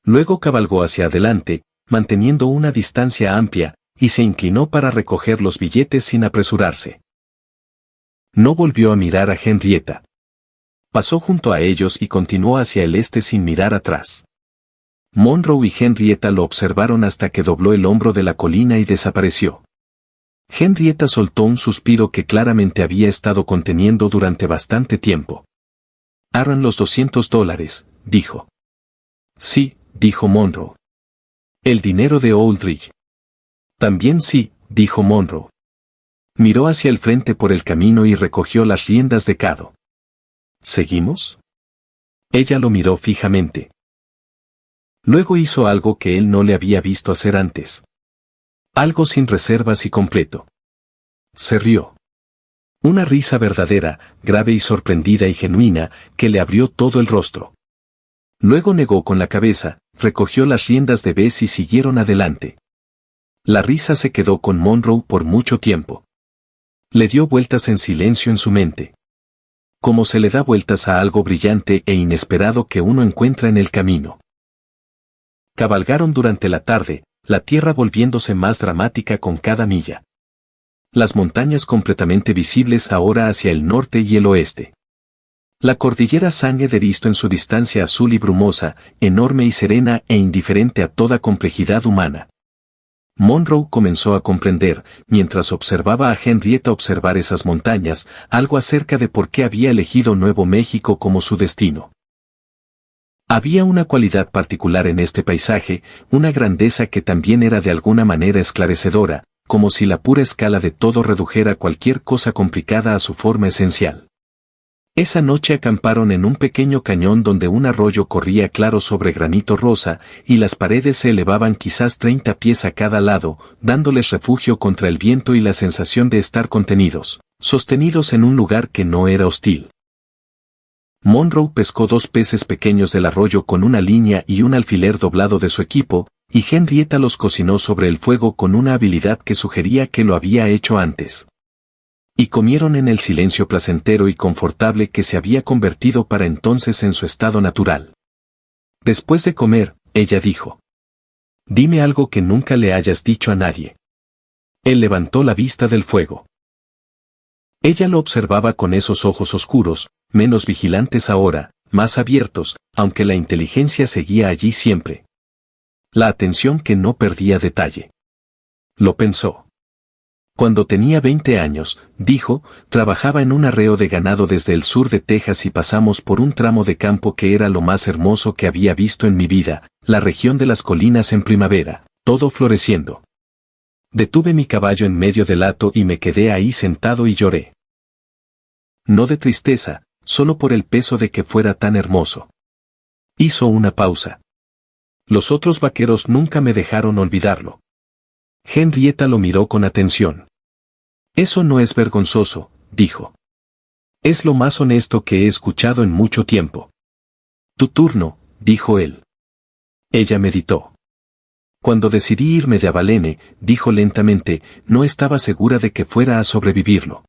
Speaker 1: Luego cabalgó hacia adelante, manteniendo una distancia amplia, y se inclinó para recoger los billetes sin apresurarse. No volvió a mirar a Henrietta. Pasó junto a ellos y continuó hacia el este sin mirar atrás. Monroe y Henrietta lo observaron hasta que dobló el hombro de la colina y desapareció. Henrietta soltó un suspiro que claramente había estado conteniendo durante bastante tiempo. «Harán los $200», dijo. «Sí», dijo Monroe. «El dinero de Aldrich». «También sí», dijo Monroe. Miró hacia el frente por el camino y recogió las riendas de Cado. «¿Seguimos?». Ella lo miró fijamente. Luego hizo algo que él no le había visto hacer antes. Algo sin reservas y completo. Se rió. Una risa verdadera, grave y sorprendida y genuina, que le abrió todo el rostro. Luego negó con la cabeza, recogió las riendas de Bess y siguieron adelante. La risa se quedó con Monroe por mucho tiempo. Le dio vueltas en silencio en su mente. Como se le da vueltas a algo brillante e inesperado que uno encuentra en el camino. Cabalgaron durante la tarde, la tierra volviéndose más dramática con cada milla. Las montañas completamente visibles ahora hacia el norte y el oeste. La cordillera San Everest en su distancia azul y brumosa, enorme y serena e indiferente a toda complejidad humana. Monroe comenzó a comprender, mientras observaba a Henrietta observar esas montañas, algo acerca de por qué había elegido Nuevo México como su destino. Había una cualidad particular en este paisaje, una grandeza que también era de alguna manera esclarecedora, como si la pura escala de todo redujera cualquier cosa complicada a su forma esencial. Esa noche acamparon en un pequeño cañón donde un arroyo corría claro sobre granito rosa, y las paredes se elevaban quizás 30 pies a cada lado, dándoles refugio contra el viento y la sensación de estar contenidos, sostenidos en un lugar que no era hostil. Monroe pescó 2 peces pequeños del arroyo con una línea y un alfiler doblado de su equipo, y Henrietta los cocinó sobre el fuego con una habilidad que sugería que lo había hecho antes. Y comieron en el silencio placentero y confortable que se había convertido para entonces en su estado natural. Después de comer, ella dijo: «Dime algo que nunca le hayas dicho a nadie». Él levantó la vista del fuego. Ella lo observaba con esos ojos oscuros, menos vigilantes ahora, más abiertos, aunque la inteligencia seguía allí siempre. La atención que no perdía detalle. Lo pensó. Cuando tenía 20 años, dijo, trabajaba en un arreo de ganado desde el sur de Texas y pasamos por un tramo de campo que era lo más hermoso que había visto en mi vida, la región de las colinas en primavera, todo floreciendo. Detuve mi caballo en medio del hato y me quedé ahí sentado y lloré. No de tristeza, solo por el peso de que fuera tan hermoso. Hizo una pausa. Los otros vaqueros nunca me dejaron olvidarlo. Henrietta lo miró con atención. «Eso no es vergonzoso», dijo. «Es lo más honesto que he escuchado en mucho tiempo». «Tu turno», dijo él. Ella meditó. «Cuando decidí irme de Abilene», dijo lentamente, «no estaba segura de que fuera a sobrevivirlo.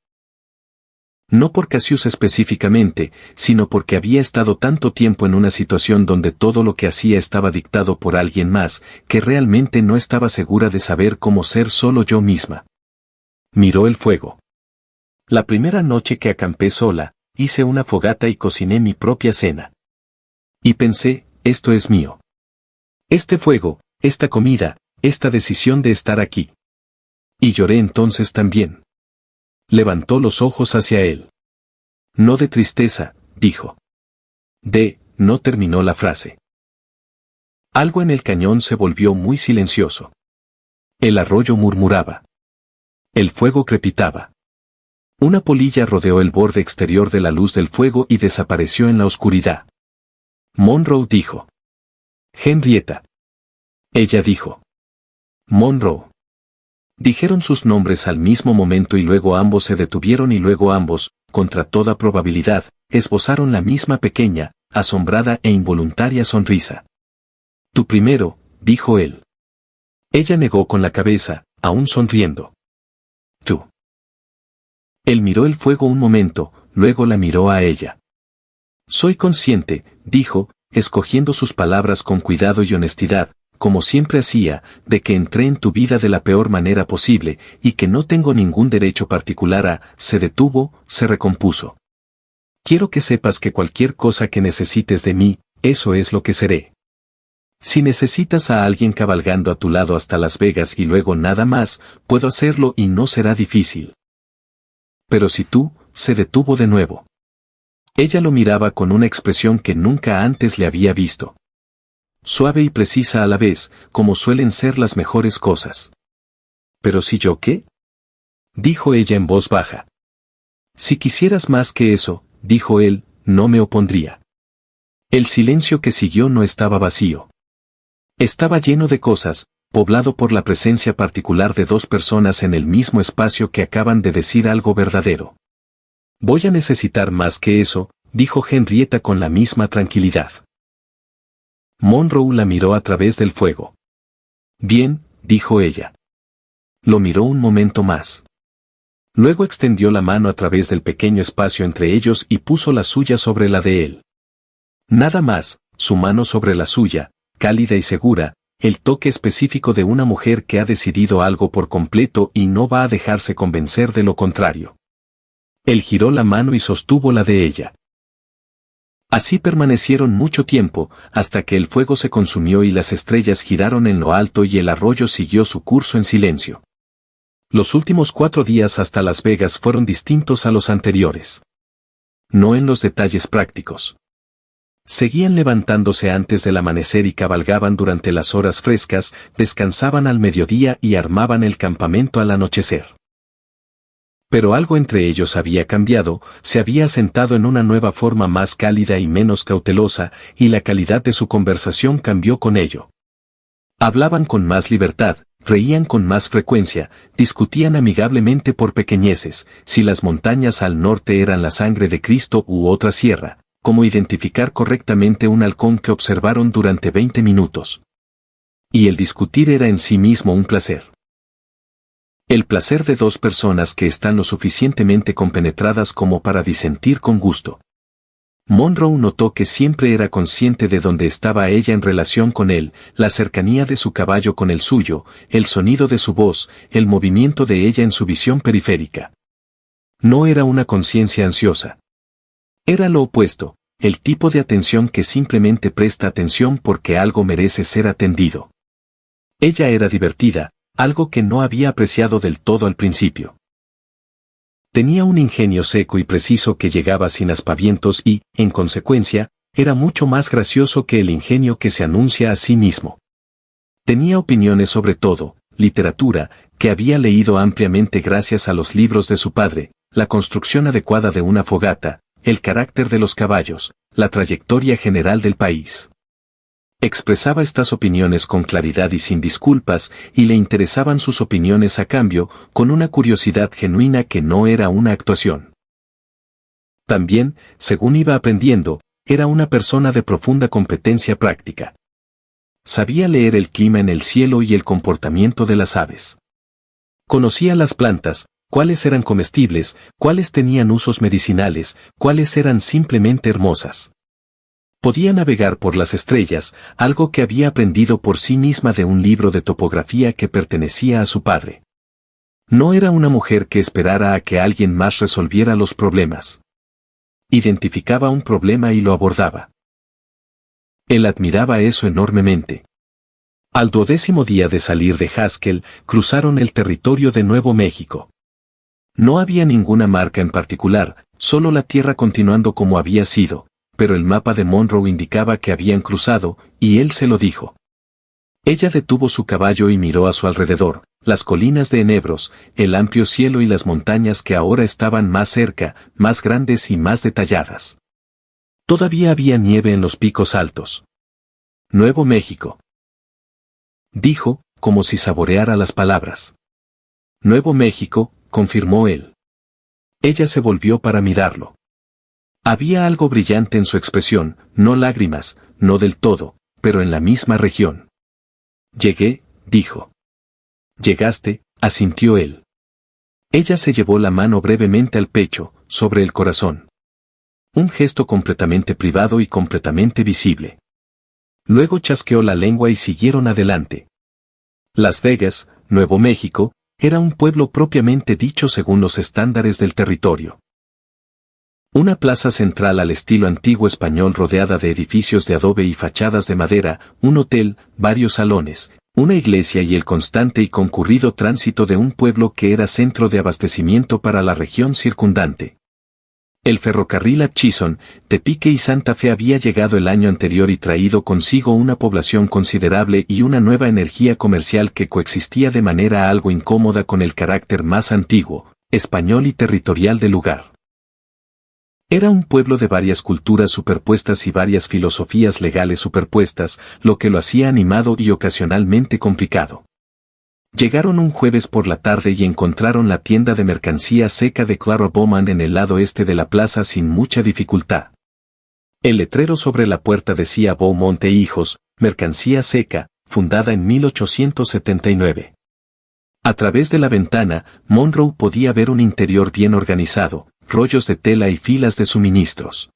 Speaker 1: No por Cassius específicamente, sino porque había estado tanto tiempo en una situación donde todo lo que hacía estaba dictado por alguien más, que realmente no estaba segura de saber cómo ser solo yo misma». Miró el fuego. «La primera noche que acampé sola, hice una fogata y cociné mi propia cena. Y pensé, esto es mío. Este fuego, esta comida, esta decisión de estar aquí». Y lloré entonces también. Levantó los ojos hacia él. «No de tristeza», dijo. No terminó la frase. Algo en el cañón se volvió muy silencioso. El arroyo murmuraba. El fuego crepitaba. Una polilla rodeó el borde exterior de la luz del fuego y desapareció en la oscuridad. Monroe dijo: «Henrietta». Ella dijo: «Monroe». Dijeron sus nombres al mismo momento y luego ambos se detuvieron y luego ambos, contra toda probabilidad, esbozaron la misma pequeña, asombrada e involuntaria sonrisa. «Tú primero», dijo él. Ella negó con la cabeza, aún sonriendo. «Tú». Él miró el fuego un momento, luego la miró a ella. «Soy consciente», dijo, escogiendo sus palabras con cuidado y honestidad, como siempre hacía, de que entré en tu vida de la peor manera posible, y que no tengo ningún derecho particular a. Se detuvo, se recompuso. «Quiero que sepas que cualquier cosa que necesites de mí, eso es lo que seré». Si necesitas a alguien cabalgando a tu lado hasta Las Vegas y luego nada más, puedo hacerlo y no será difícil. Pero si tú, se detuvo de nuevo. Ella lo miraba con una expresión que nunca antes le había visto. Suave y precisa a la vez, como suelen ser las mejores cosas. ¿Pero si yo qué? Dijo ella en voz baja. Si quisieras más que eso, dijo él, no me opondría. El silencio que siguió no estaba vacío. Estaba lleno de cosas, poblado por la presencia particular de dos personas en el mismo espacio que acaban de decir algo verdadero. Voy a necesitar más que eso, dijo Henrietta con la misma tranquilidad. Monroe la miró a través del fuego. Bien, dijo ella. Lo miró un momento más. Luego extendió la mano a través del pequeño espacio entre ellos y puso la suya sobre la de él. Nada más, su mano sobre la suya, cálida y segura, el toque específico de una mujer que ha decidido algo por completo y no va a dejarse convencer de lo contrario. Él giró la mano y sostuvo la de ella. Así permanecieron mucho tiempo, hasta que el fuego se consumió y las estrellas giraron en lo alto y el arroyo siguió su curso en silencio. Los últimos 4 días hasta Las Vegas fueron distintos a los anteriores. No en los detalles prácticos. Seguían levantándose antes del amanecer y cabalgaban durante las horas frescas, descansaban al mediodía y armaban el campamento al anochecer. Pero algo entre ellos había cambiado, se había asentado en una nueva forma más cálida y menos cautelosa, y la calidad de su conversación cambió con ello. Hablaban con más libertad, reían con más frecuencia, discutían amigablemente por pequeñeces, si las montañas al norte eran la sangre de Cristo u otra sierra, cómo identificar correctamente un halcón que observaron durante 20 minutos. Y el discutir era en sí mismo un placer. El placer de dos personas que están lo suficientemente compenetradas como para disentir con gusto. Monroe notó que siempre era consciente de dónde estaba ella en relación con él, la cercanía de su caballo con el suyo, el sonido de su voz, el movimiento de ella en su visión periférica. No era una conciencia ansiosa. Era lo opuesto, el tipo de atención que simplemente presta atención porque algo merece ser atendido. Ella era divertida, algo que no había apreciado del todo al principio. Tenía un ingenio seco y preciso que llegaba sin aspavientos y, en consecuencia, era mucho más gracioso que el ingenio que se anuncia a sí mismo. Tenía opiniones sobre todo, literatura, que había leído ampliamente gracias a los libros de su padre, la construcción adecuada de una fogata, el carácter de los caballos, la trayectoria general del país. Expresaba estas opiniones con claridad y sin disculpas, y le interesaban sus opiniones a cambio, con una curiosidad genuina que no era una actuación. También, según iba aprendiendo, era una persona de profunda competencia práctica. Sabía leer el clima en el cielo y el comportamiento de las aves. Conocía las plantas, cuáles eran comestibles, cuáles tenían usos medicinales, cuáles eran simplemente hermosas. Podía navegar por las estrellas, algo que había aprendido por sí misma de un libro de topografía que pertenecía a su padre. No era una mujer que esperara a que alguien más resolviera los problemas. Identificaba un problema y lo abordaba. Él admiraba eso enormemente. Al 12º día de salir de Haskell, cruzaron el territorio de Nuevo México. No había ninguna marca en particular, solo la tierra continuando como había sido, pero el mapa de Monroe indicaba que habían cruzado, y él se lo dijo. Ella detuvo su caballo y miró a su alrededor, las colinas de enebros, el amplio cielo y las montañas que ahora estaban más cerca, más grandes y más detalladas. Todavía había nieve en los picos altos. Nuevo México. Dijo, como si saboreara las palabras. Nuevo México, confirmó él. Ella se volvió para mirarlo. Había algo brillante en su expresión, no lágrimas, no del todo, pero en la misma región. Llegué, dijo. Llegaste, asintió él. Ella se llevó la mano brevemente al pecho, sobre el corazón. Un gesto completamente privado y completamente visible. Luego chasqueó la lengua y siguieron adelante. Las Vegas, Nuevo México, era un pueblo propiamente dicho según los estándares del territorio. Una plaza central al estilo antiguo español rodeada de edificios de adobe y fachadas de madera, un hotel, varios salones, una iglesia y el constante y concurrido tránsito de un pueblo que era centro de abastecimiento para la región circundante. El ferrocarril Atchison, Tepique y Santa Fe había llegado el año anterior y traído consigo una población considerable y una nueva energía comercial que coexistía de manera algo incómoda con el carácter más antiguo, español y territorial del lugar. Era un pueblo de varias culturas superpuestas y varias filosofías legales superpuestas, lo que lo hacía animado y ocasionalmente complicado. Llegaron un jueves por la tarde y encontraron la tienda de mercancía seca de Clara Bowman en el lado este de la plaza sin mucha dificultad. El letrero sobre la puerta decía Beaumont e Hijos, mercancía seca, fundada en 1879. A través de la ventana, Monroe podía ver un interior bien organizado, rollos de tela y filas de suministros.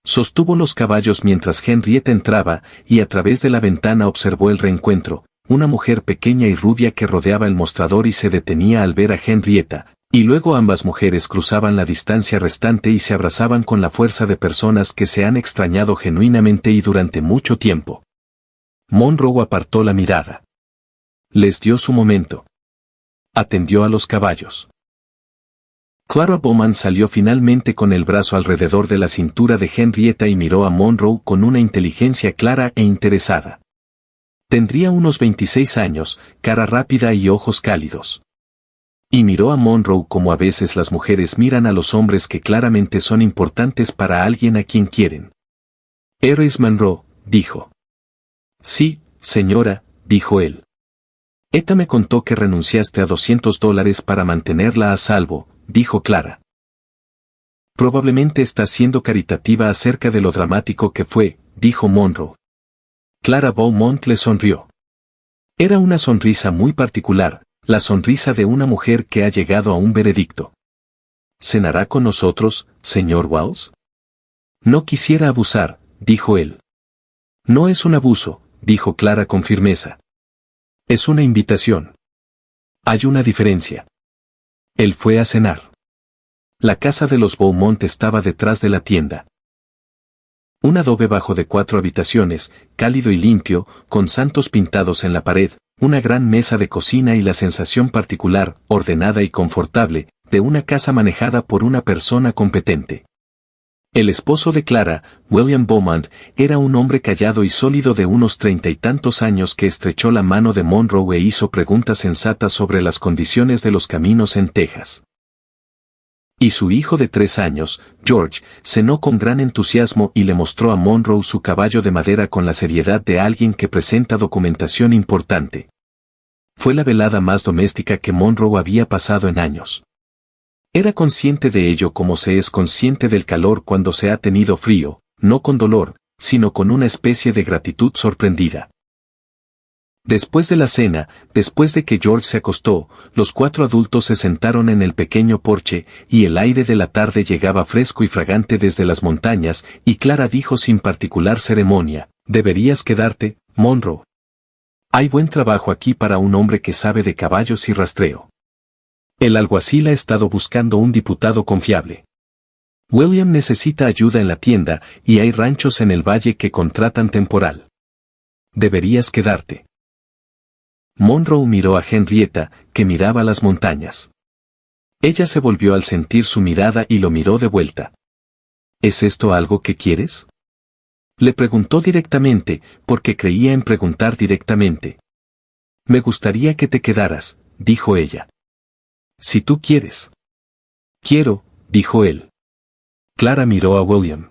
Speaker 1: Sostuvo los caballos mientras Henrietta entraba, y a través de la ventana observó el reencuentro, una mujer pequeña y rubia que rodeaba el mostrador y se detenía al ver a Henrietta, y luego ambas mujeres cruzaban la distancia restante y se abrazaban con la fuerza de personas que se han extrañado genuinamente y durante mucho tiempo. Monroe apartó la mirada. Les dio su momento. Atendió a los caballos. Clara Bowman salió finalmente con el brazo alrededor de la cintura de Henrietta y miró a Monroe con una inteligencia clara e interesada. Tendría unos 26 años, cara rápida y ojos cálidos. Y miró a Monroe como a veces las mujeres miran a los hombres que claramente son importantes para alguien a quien quieren. «¿Eres Monroe?», dijo. «Sí, señora», dijo él. «Etta me contó que renunciaste a $200 para mantenerla a salvo», dijo Clara. «Probablemente estás siendo caritativa acerca de lo dramático que fue», dijo Monroe. Clara Beaumont le sonrió. Era una sonrisa muy particular, la sonrisa de una mujer que ha llegado a un veredicto. «¿Cenará con nosotros, señor Walls?» «No quisiera abusar», dijo él. «No es un abuso», dijo Clara con firmeza. «Es una invitación. Hay una diferencia». Él fue a cenar. La casa de los Beaumont estaba detrás de la tienda. Un adobe bajo de 4 habitaciones, cálido y limpio, con santos pintados en la pared, una gran mesa de cocina y la sensación particular, ordenada y confortable, de una casa manejada por una persona competente. El esposo de Clara, William Beaumont, era un hombre callado y sólido de unos 30 y tantos años que estrechó la mano de Monroe e hizo preguntas sensatas sobre las condiciones de los caminos en Texas. Y su hijo de 3 años, George, cenó con gran entusiasmo y le mostró a Monroe su caballo de madera con la seriedad de alguien que presenta documentación importante. Fue la velada más doméstica que Monroe había pasado en años. Era consciente de ello como se es consciente del calor cuando se ha tenido frío, no con dolor, sino con una especie de gratitud sorprendida. Después de la cena, después de que George se acostó, los 4 adultos se sentaron en el pequeño porche, y el aire de la tarde llegaba fresco y fragante desde las montañas, y Clara dijo sin particular ceremonia, «Deberías quedarte, Monroe. Hay buen trabajo aquí para un hombre que sabe de caballos y rastreo. El alguacil ha estado buscando un diputado confiable. William necesita ayuda en la tienda, y hay ranchos en el valle que contratan temporal. Deberías quedarte». Monroe miró a Henrietta, que miraba las montañas. Ella se volvió al sentir su mirada y lo miró de vuelta. «¿Es esto algo que quieres?», le preguntó directamente, porque creía en preguntar directamente. «Me gustaría que te quedaras», dijo ella. «Si tú quieres». «Quiero», dijo él. Clara miró a William.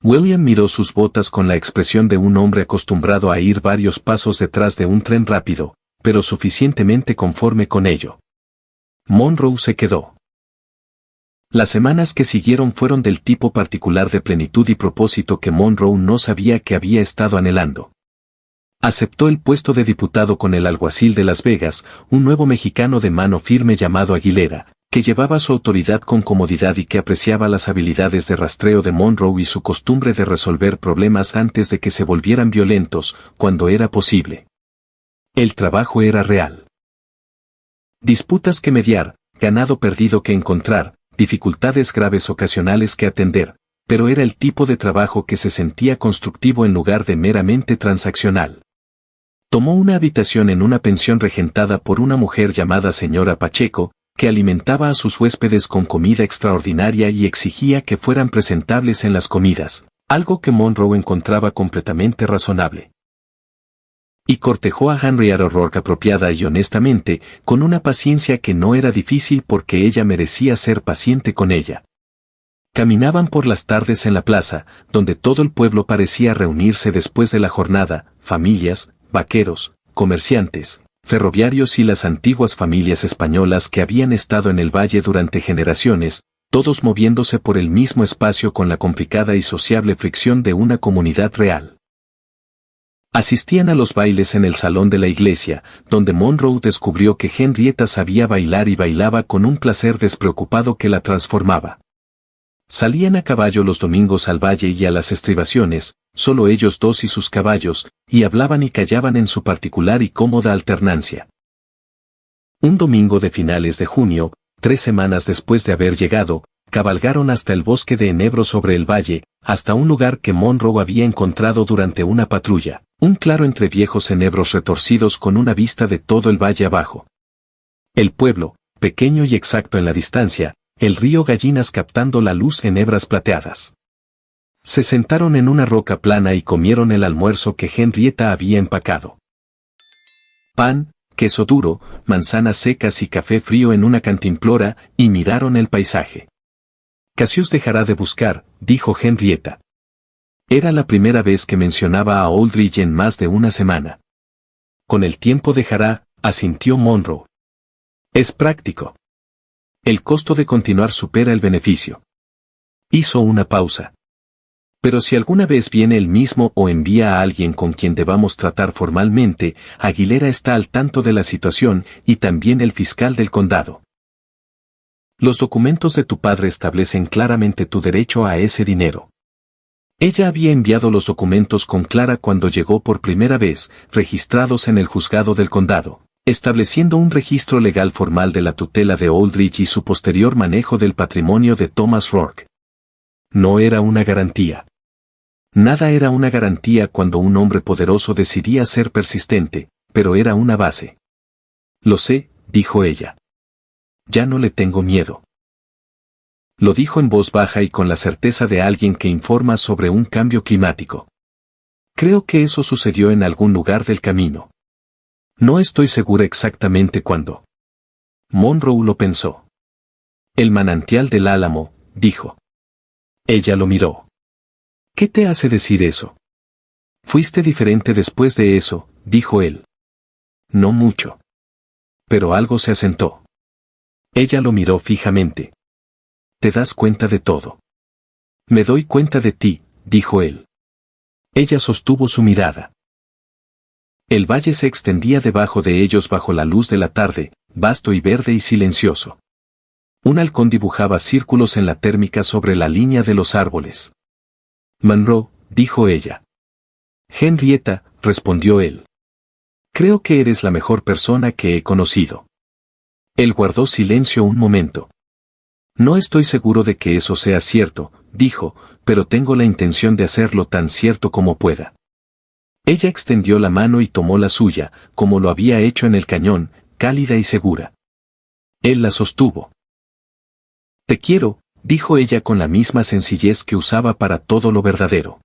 Speaker 1: William miró sus botas con la expresión de un hombre acostumbrado a ir varios pasos detrás de un tren rápido, pero suficientemente conforme con ello. Monroe se quedó. Las semanas que siguieron fueron del tipo particular de plenitud y propósito que Monroe no sabía que había estado anhelando. Aceptó el puesto de diputado con el alguacil de Las Vegas, un nuevo mexicano de mano firme llamado Aguilera, que llevaba su autoridad con comodidad y que apreciaba las habilidades de rastreo de Monroe y su costumbre de resolver problemas antes de que se volvieran violentos, cuando era posible. El trabajo era real. Disputas que mediar, ganado perdido que encontrar, dificultades graves ocasionales que atender, pero era el tipo de trabajo que se sentía constructivo en lugar de meramente transaccional. Tomó una habitación en una pensión regentada por una mujer llamada señora Pacheco, que alimentaba a sus huéspedes con comida extraordinaria y exigía que fueran presentables en las comidas, algo que Monroe encontraba completamente razonable. Y cortejó a Henrietta O'Rourke apropiada y honestamente, con una paciencia que no era difícil porque ella merecía ser paciente con ella. Caminaban por las tardes en la plaza, donde todo el pueblo parecía reunirse después de la jornada, familias, vaqueros, comerciantes, ferroviarios y las antiguas familias españolas que habían estado en el valle durante generaciones, todos moviéndose por el mismo espacio con la complicada y sociable fricción de una comunidad real. Asistían a los bailes en el salón de la iglesia, donde Monroe descubrió que Henrietta sabía bailar y bailaba con un placer despreocupado que la transformaba. Salían a caballo los domingos al valle y a las estribaciones, solo ellos dos y sus caballos, y hablaban y callaban en su particular y cómoda alternancia. Un domingo de finales de junio, 3 semanas después de haber llegado, cabalgaron hasta el bosque de enebros sobre el valle, hasta un lugar que Monroe había encontrado durante una patrulla, un claro entre viejos enebros retorcidos con una vista de todo el valle abajo. El pueblo, pequeño y exacto en la distancia, el río Gallinas captando la luz en hebras plateadas. Se sentaron en una roca plana y comieron el almuerzo que Henrietta había empacado. Pan, queso duro, manzanas secas y café frío en una cantimplora, y miraron el paisaje. Cassius dejará de buscar, dijo Henrietta. Era la primera vez que mencionaba a Aldrich en más de una semana. Con el tiempo dejará, asintió Monroe. Es práctico. El costo de continuar supera el beneficio. Hizo una pausa. Pero si alguna vez viene él mismo o envía a alguien con quien debamos tratar formalmente, Aguilera está al tanto de la situación y también el fiscal del condado. Los documentos de tu padre establecen claramente tu derecho a ese dinero. Ella había enviado los documentos con Clara cuando llegó por primera vez, registrados en el juzgado del condado, estableciendo un registro legal formal de la tutela de Aldrich y su posterior manejo del patrimonio de Thomas Rourke. No era una garantía. Nada era una garantía cuando un hombre poderoso decidía ser persistente, pero era una base. Lo sé, dijo ella. Ya no le tengo miedo. Lo dijo en voz baja y con la certeza de alguien que informa sobre un cambio climático. Creo que eso sucedió en algún lugar del camino. No estoy segura exactamente cuándo. Monroe lo pensó. El manantial del Álamo, dijo. Ella lo miró. ¿Qué te hace decir eso? Fuiste diferente después de eso, dijo él. No mucho. Pero algo se asentó. Ella lo miró fijamente. ¿Te das cuenta de todo? Me doy cuenta de ti, dijo él. Ella sostuvo su mirada. El valle se extendía debajo de ellos bajo la luz de la tarde, vasto y verde y silencioso. Un halcón dibujaba círculos en la térmica sobre la línea de los árboles. Monroe, dijo ella. Henrietta, respondió él. Creo que eres la mejor persona que he conocido. Él guardó silencio un momento. No estoy seguro de que eso sea cierto, dijo, pero tengo la intención de hacerlo tan cierto como pueda. Ella extendió la mano y tomó la suya, como lo había hecho en el cañón, cálida y segura. Él la sostuvo. Te quiero, dijo ella con la misma sencillez que usaba para todo lo verdadero.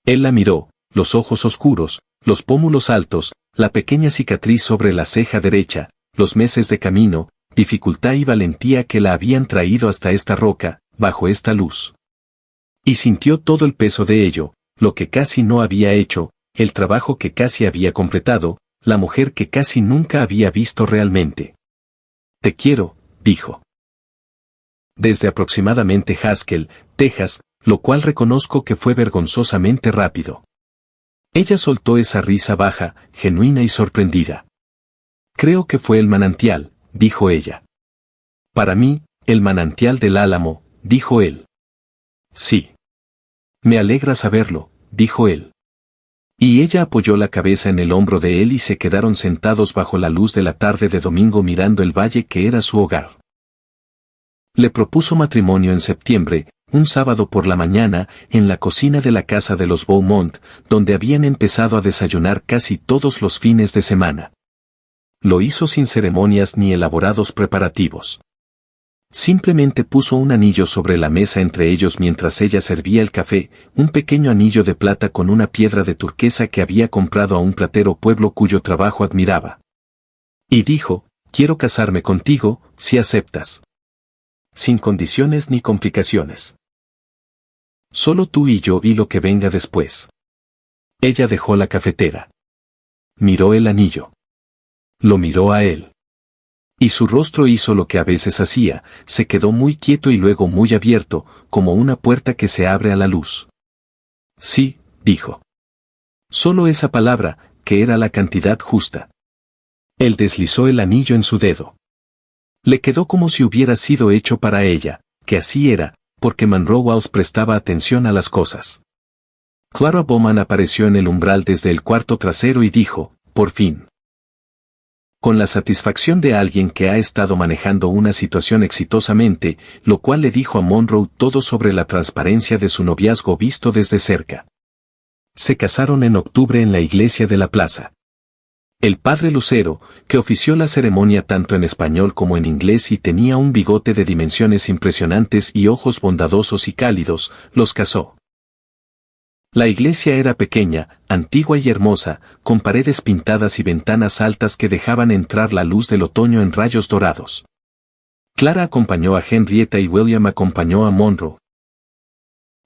Speaker 1: Él la miró, los ojos oscuros, los pómulos altos, la pequeña cicatriz sobre la ceja derecha, los meses de camino, dificultad y valentía que la habían traído hasta esta roca, bajo esta luz. Y sintió todo el peso de ello, lo que casi no había hecho, el trabajo que casi había completado, la mujer que casi nunca había visto realmente. Te quiero, dijo. Desde aproximadamente Haskell, Texas, lo cual reconozco que fue vergonzosamente rápido. Ella soltó esa risa baja, genuina y sorprendida. Creo que fue el manantial, dijo ella. Para mí, el manantial del Álamo, dijo él. Sí. Me alegra saberlo, dijo él. Y ella apoyó la cabeza en el hombro de él y se quedaron sentados bajo la luz de la tarde de domingo mirando el valle que era su hogar. Le propuso matrimonio en septiembre, un sábado por la mañana, en la cocina de la casa de los Beaumont, donde habían empezado a desayunar casi todos los fines de semana. Lo hizo sin ceremonias ni elaborados preparativos. Simplemente puso un anillo sobre la mesa entre ellos mientras ella servía el café, un pequeño anillo de plata con una piedra de turquesa que había comprado a un platero pueblo cuyo trabajo admiraba. Y dijo, quiero casarme contigo, si aceptas. Sin condiciones ni complicaciones. Solo tú y yo y lo que venga después. Ella dejó la cafetera. Miró el anillo. Lo miró a él. Y su rostro hizo lo que a veces hacía, se quedó muy quieto y luego muy abierto, como una puerta que se abre a la luz. Sí, dijo. Solo esa palabra, que era la cantidad justa. Él deslizó el anillo en su dedo. Le quedó como si hubiera sido hecho para ella, que así era, porque Monroe Walsh prestaba atención a las cosas. Clara Bowman apareció en el umbral desde el cuarto trasero y dijo, por fin. Con la satisfacción de alguien que ha estado manejando una situación exitosamente, lo cual le dijo a Monroe todo sobre la transparencia de su noviazgo visto desde cerca. Se casaron en octubre en la iglesia de la plaza. El padre Lucero, que ofició la ceremonia tanto en español como en inglés y tenía un bigote de dimensiones impresionantes y ojos bondadosos y cálidos, los casó. La iglesia era pequeña, antigua y hermosa, con paredes pintadas y ventanas altas que dejaban entrar la luz del otoño en rayos dorados. Clara acompañó a Henrietta y William acompañó a Monroe.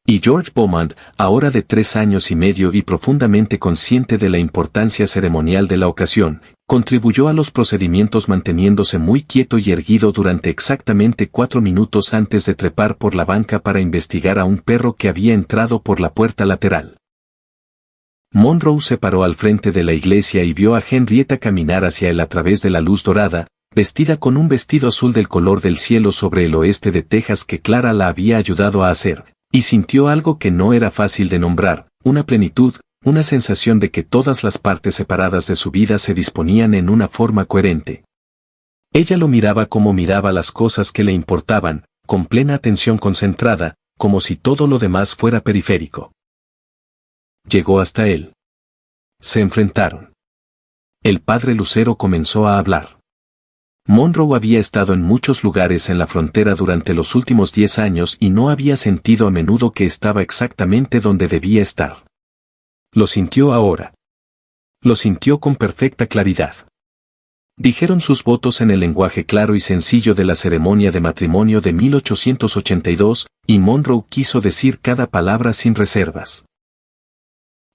Speaker 1: Y George Beaumont, ahora de 3 años y medio y profundamente consciente de la importancia ceremonial de la ocasión, contribuyó a los procedimientos manteniéndose muy quieto y erguido durante exactamente 4 minutos antes de trepar por la banca para investigar a un perro que había entrado por la puerta lateral. Monroe se paró al frente de la iglesia y vio a Henrietta caminar hacia él a través de la luz dorada, vestida con un vestido azul del color del cielo sobre el oeste de Texas que Clara la había ayudado a hacer. Y sintió algo que no era fácil de nombrar, una plenitud, una sensación de que todas las partes separadas de su vida se disponían en una forma coherente. Ella lo miraba como miraba las cosas que le importaban, con plena atención concentrada, como si todo lo demás fuera periférico. Llegó hasta él. Se enfrentaron. El padre Lucero comenzó a hablar. Monroe había estado en muchos lugares en la frontera durante los últimos 10 años y no había sentido a menudo que estaba exactamente donde debía estar. Lo sintió ahora. Lo sintió con perfecta claridad. Dijeron sus votos en el lenguaje claro y sencillo de la ceremonia de matrimonio de 1882, y Monroe quiso decir cada palabra sin reservas.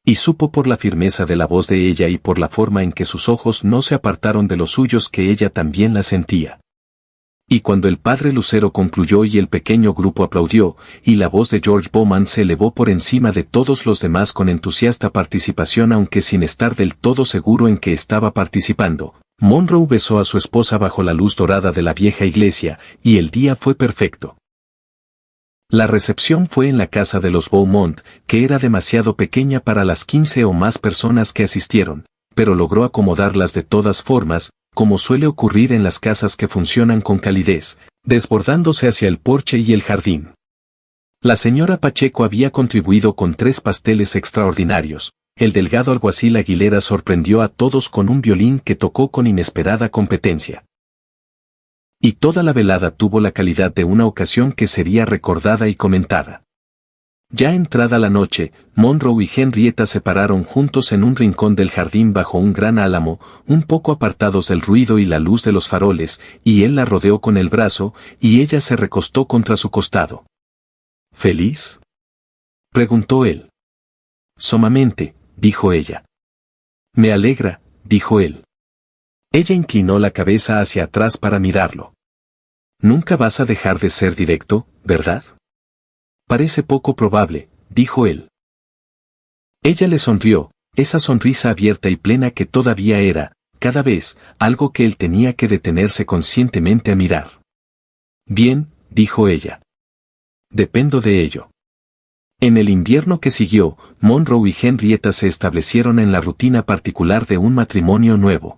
Speaker 1: Y supo por la firmeza de la voz de ella y por la forma en que sus ojos no se apartaron de los suyos que ella también la sentía. Y cuando el padre Lucero concluyó y el pequeño grupo aplaudió, y la voz de George Beaumont se elevó por encima de todos los demás con entusiasta participación aunque sin estar del todo seguro en que estaba participando, Monroe besó a su esposa bajo la luz dorada de la vieja iglesia, y el día fue perfecto. La recepción fue en la casa de los Beaumont, que era demasiado pequeña para las 15 o más personas que asistieron, pero logró acomodarlas de todas formas, como suele ocurrir en las casas que funcionan con calidez, desbordándose hacia el porche y el jardín. La señora Pacheco había contribuido con 3 pasteles extraordinarios. El delgado alguacil Aguilera sorprendió a todos con un violín que tocó con inesperada competencia. Y toda la velada tuvo la calidad de una ocasión que sería recordada y comentada. Ya entrada la noche, Monroe y Henrietta se pararon juntos en un rincón del jardín bajo un gran álamo, un poco apartados del ruido y la luz de los faroles, y él la rodeó con el brazo, y ella se recostó contra su costado. ¿Feliz?, preguntó él. Sumamente, dijo ella. Me alegra, dijo él. Ella inclinó la cabeza hacia atrás para mirarlo. Nunca vas a dejar de ser directo, ¿verdad? Parece poco probable, dijo él. Ella le sonrió, esa sonrisa abierta y plena que todavía era, cada vez, algo que él tenía que detenerse conscientemente a mirar. Bien, dijo ella. Dependo de ello. En el invierno que siguió, Monroe y Henrietta se establecieron en la rutina particular de un matrimonio nuevo.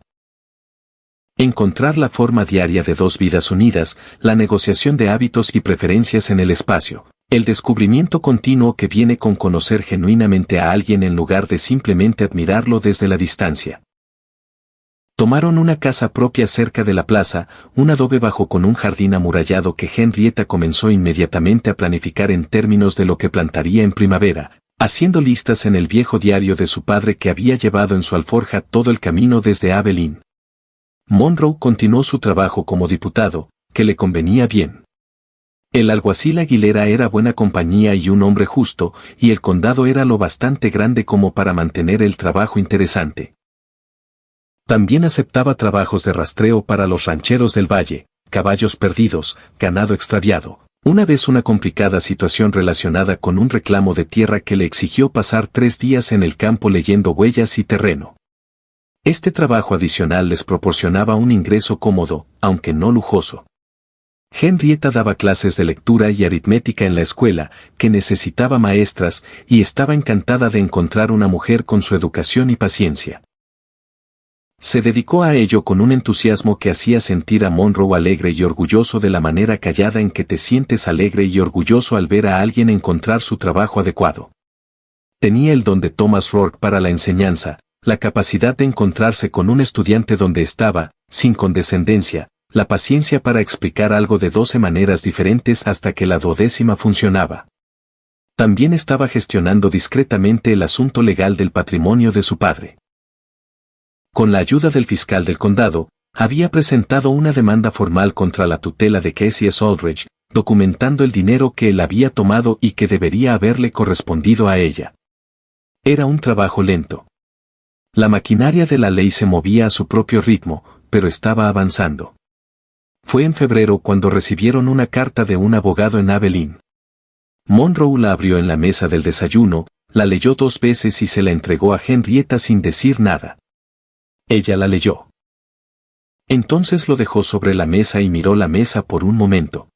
Speaker 1: Encontrar la forma diaria de dos vidas unidas, la negociación de hábitos y preferencias en el espacio, el descubrimiento continuo que viene con conocer genuinamente a alguien en lugar de simplemente admirarlo desde la distancia. Tomaron una casa propia cerca de la plaza, un adobe bajo con un jardín amurallado que Henrietta comenzó inmediatamente a planificar en términos de lo que plantaría en primavera, haciendo listas en el viejo diario de su padre que había llevado en su alforja todo el camino desde Abilene. Monroe continuó su trabajo como diputado, que le convenía bien. El alguacil Aguilera era buena compañía y un hombre justo, y el condado era lo bastante grande como para mantener el trabajo interesante. También aceptaba trabajos de rastreo para los rancheros del valle, caballos perdidos, ganado extraviado. Una vez una complicada situación relacionada con un reclamo de tierra que le exigió pasar 3 días en el campo leyendo huellas y terreno. Este trabajo adicional les proporcionaba un ingreso cómodo, aunque no lujoso. Henrietta daba clases de lectura y aritmética en la escuela, que necesitaba maestras, y estaba encantada de encontrar una mujer con su educación y paciencia. Se dedicó a ello con un entusiasmo que hacía sentir a Monroe alegre y orgulloso de la manera callada en que te sientes alegre y orgulloso al ver a alguien encontrar su trabajo adecuado. Tenía el don de Thomas Rourke para la enseñanza, la capacidad de encontrarse con un estudiante donde estaba, sin condescendencia, la paciencia para explicar algo de 12 maneras diferentes hasta que la 12ª funcionaba. También estaba gestionando discretamente el asunto legal del patrimonio de su padre. Con la ayuda del fiscal del condado, había presentado una demanda formal contra la tutela de Casey S. Aldridge, documentando el dinero que él había tomado y que debería haberle correspondido a ella. Era un trabajo lento. La maquinaria de la ley se movía a su propio ritmo, pero estaba avanzando. Fue en febrero cuando recibieron una carta de un abogado en Abilene. Monroe la abrió en la mesa del desayuno, la leyó 2 veces y se la entregó a Henrietta sin decir nada. Ella la leyó. Entonces lo dejó sobre la mesa y miró la mesa por un momento.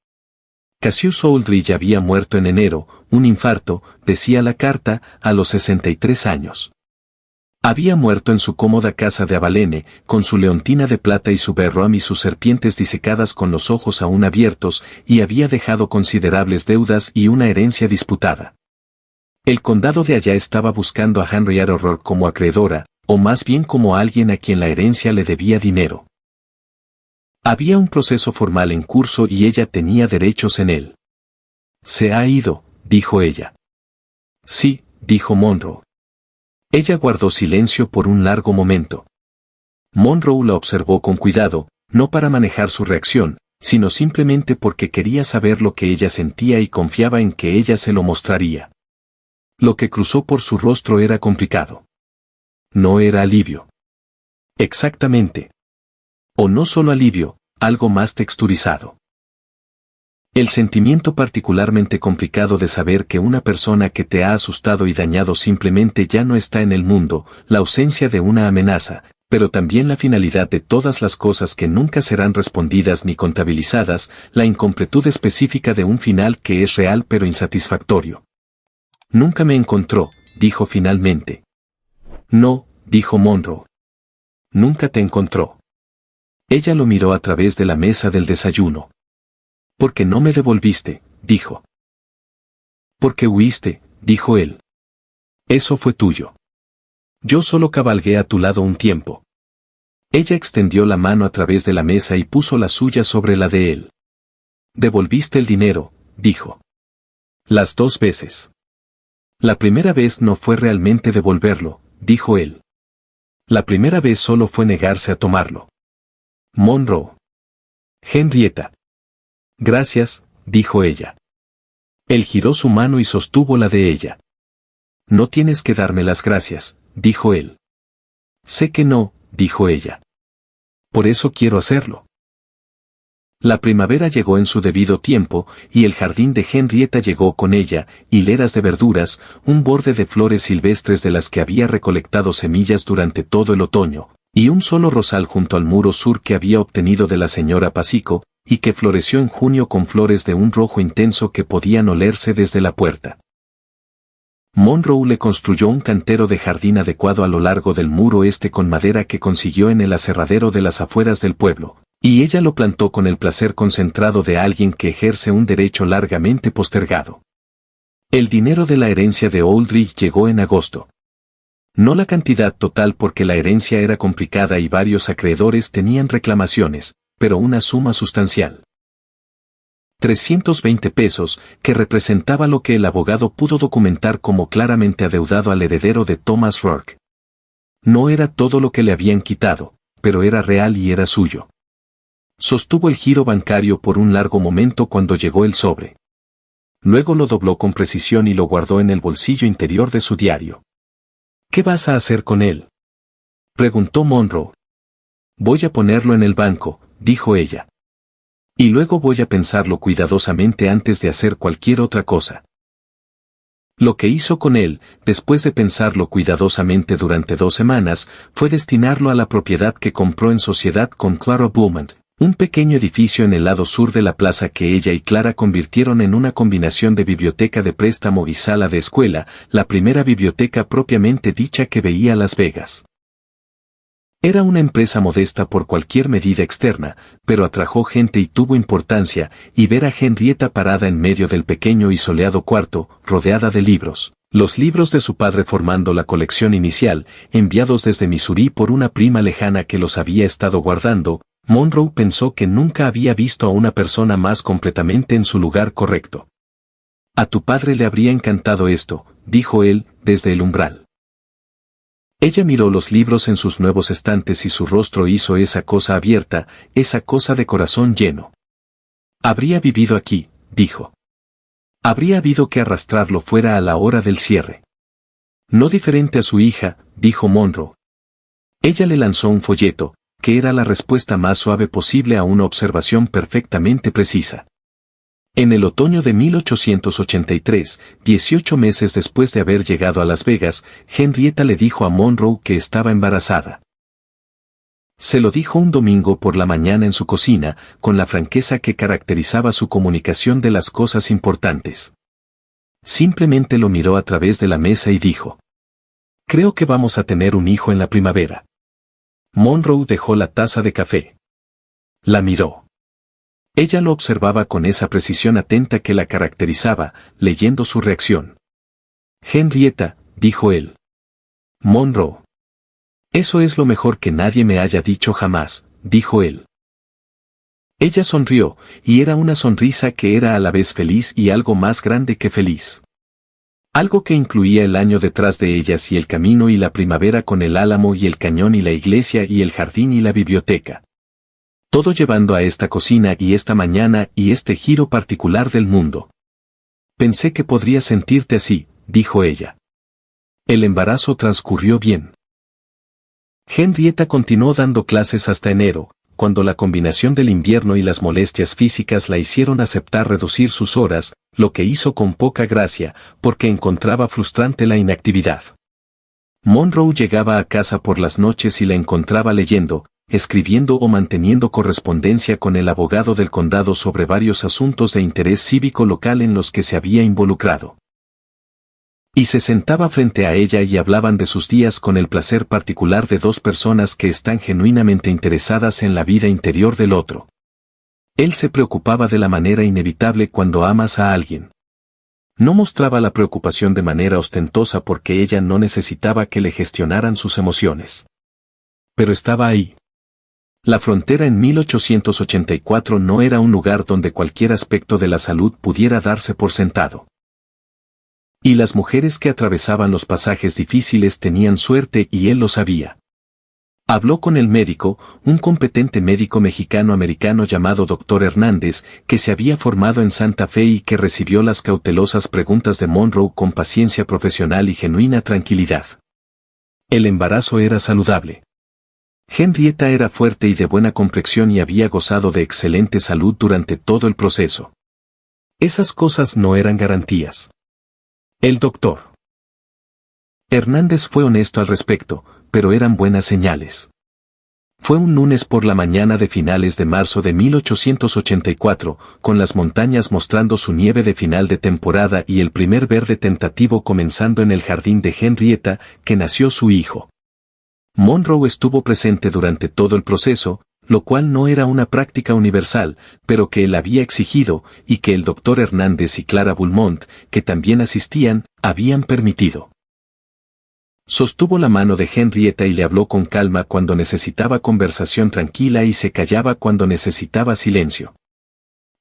Speaker 1: Cassius Aldridge había muerto en enero, un infarto, decía la carta, a los 63 años. Había muerto en su cómoda casa de Abilene, con su leontina de plata y su berrom y sus serpientes disecadas con los ojos aún abiertos, y había dejado considerables deudas y una herencia disputada. El condado de allá estaba buscando a Henrietta Rourke como acreedora, o más bien como alguien a quien la herencia le debía dinero. Había un proceso formal en curso y ella tenía derechos en él. «Se ha ido», dijo ella. «Sí», dijo Monroe. Ella guardó silencio por un largo momento. Monroe la observó con cuidado, no para manejar su reacción, sino simplemente porque quería saber lo que ella sentía y confiaba en que ella se lo mostraría. Lo que cruzó por su rostro era complicado. No era alivio. Exactamente. O no solo alivio, algo más texturizado. El sentimiento particularmente complicado de saber que una persona que te ha asustado y dañado simplemente ya no está en el mundo, la ausencia de una amenaza, pero también la finalidad de todas las cosas que nunca serán respondidas ni contabilizadas, la incompletud específica de un final que es real pero insatisfactorio. «Nunca me encontró», dijo finalmente. «No», dijo Monroe. «Nunca te encontró». Ella lo miró a través de la mesa del desayuno. «¿Por qué no me devolviste?», dijo. «Porque huiste», dijo él. «Eso fue tuyo. Yo solo cabalgué a tu lado un tiempo». Ella extendió la mano a través de la mesa y puso la suya sobre la de él. «Devolviste el dinero», dijo. «Las 2 veces». «La primera vez no fue realmente devolverlo», dijo él. «La primera vez solo fue negarse a tomarlo». «Monroe». «Henrietta». «Gracias», dijo ella. Él giró su mano y sostuvo la de ella. «No tienes que darme las gracias», dijo él. «Sé que no», dijo ella. «Por eso quiero hacerlo». La primavera llegó en su debido tiempo, y el jardín de Henrietta llegó con ella, hileras de verduras, un borde de flores silvestres de las que había recolectado semillas durante todo el otoño, y un solo rosal junto al muro sur que había obtenido de la señora Pasico, y que floreció en junio con flores de un rojo intenso que podían olerse desde la puerta. Monroe le construyó un cantero de jardín adecuado a lo largo del muro este con madera que consiguió en el aserradero de las afueras del pueblo, y ella lo plantó con el placer concentrado de alguien que ejerce un derecho largamente postergado. El dinero de la herencia de Aldrich llegó en agosto. No la cantidad total porque la herencia era complicada y varios acreedores tenían reclamaciones, pero una suma sustancial. 320 pesos, que representaba lo que el abogado pudo documentar como claramente adeudado al heredero de Thomas Rourke. No era todo lo que le habían quitado, pero era real y era suyo. Sostuvo el giro bancario por un largo momento cuando llegó el sobre. Luego lo dobló con precisión y lo guardó en el bolsillo interior de su diario. ¿Qué vas a hacer con él?, preguntó Monroe. Voy a ponerlo en el banco, dijo ella. Y luego voy a pensarlo cuidadosamente antes de hacer cualquier otra cosa. Lo que hizo con él, después de pensarlo cuidadosamente durante 2 semanas, fue destinarlo a la propiedad que compró en sociedad con Clara Beaumont, un pequeño edificio en el lado sur de la plaza que ella y Clara convirtieron en una combinación de biblioteca de préstamo y sala de escuela, la primera biblioteca propiamente dicha que veía Las Vegas. Era una empresa modesta por cualquier medida externa, pero atrajo gente y tuvo importancia, y ver a Henrietta parada en medio del pequeño y soleado cuarto, rodeada de libros, los libros de su padre formando la colección inicial, enviados desde Missouri por una prima lejana que los había estado guardando, Monroe pensó que nunca había visto a una persona más completamente en su lugar correcto. A tu padre le habría encantado esto, dijo él, desde el umbral. Ella miró los libros en sus nuevos estantes y su rostro hizo esa cosa abierta, esa cosa de corazón lleno. Habría vivido aquí, dijo. Habría habido que arrastrarlo fuera a la hora del cierre. No diferente a su hija, dijo Monroe. Ella le lanzó un folleto, que era la respuesta más suave posible a una observación perfectamente precisa. En el otoño de 1883, 18 meses después de haber llegado a Las Vegas, Henrietta le dijo a Monroe que estaba embarazada. Se lo dijo un domingo por la mañana en su cocina, con la franqueza que caracterizaba su comunicación de las cosas importantes. Simplemente lo miró a través de la mesa y dijo: «Creo que vamos a tener un hijo en la primavera». Monroe dejó la taza de café. La miró. Ella lo observaba con esa precisión atenta que la caracterizaba, leyendo su reacción. «Henrietta», dijo él. «Monroe. Eso es lo mejor que nadie me haya dicho jamás», dijo él. Ella sonrió, y era una sonrisa que era a la vez feliz y algo más grande que feliz. Algo que incluía el año detrás de ellas y el camino y la primavera con el álamo y el cañón y la iglesia y el jardín y la biblioteca. Todo llevando a esta cocina y esta mañana y este giro particular del mundo. «Pensé que podrías sentirte así», dijo ella. El embarazo transcurrió bien. Henrietta continuó dando clases hasta enero, cuando la combinación del invierno y las molestias físicas la hicieron aceptar reducir sus horas, lo que hizo con poca gracia, porque encontraba frustrante la inactividad. Monroe llegaba a casa por las noches y la encontraba leyendo, escribiendo o manteniendo correspondencia con el abogado del condado sobre varios asuntos de interés cívico local en los que se había involucrado. Y se sentaba frente a ella y hablaban de sus días con el placer particular de 2 personas que están genuinamente interesadas en la vida interior del otro. Él se preocupaba de la manera inevitable cuando amas a alguien. No mostraba la preocupación de manera ostentosa porque ella no necesitaba que le gestionaran sus emociones. Pero estaba ahí. La frontera en 1884 no era un lugar donde cualquier aspecto de la salud pudiera darse por sentado. Y las mujeres que atravesaban los pasajes difíciles tenían suerte y él lo sabía. Habló con el médico, un competente médico mexicano-americano llamado Dr. Hernández, que se había formado en Santa Fe y que recibió las cautelosas preguntas de Monroe con paciencia profesional y genuina tranquilidad. El embarazo era saludable. Henrietta era fuerte y de buena complexión y había gozado de excelente salud durante todo el proceso. Esas cosas no eran garantías. El doctor Hernández fue honesto al respecto, pero eran buenas señales. Fue un lunes por la mañana de finales de marzo de 1884, con las montañas mostrando su nieve de final de temporada y el primer verde tentativo comenzando en el jardín de Henrietta, que nació su hijo. Monroe estuvo presente durante todo el proceso, lo cual no era una práctica universal, pero que él había exigido, y que el doctor Hernández y Clara Beaumont, que también asistían, habían permitido. Sostuvo la mano de Henrietta y le habló con calma cuando necesitaba conversación tranquila y se callaba cuando necesitaba silencio.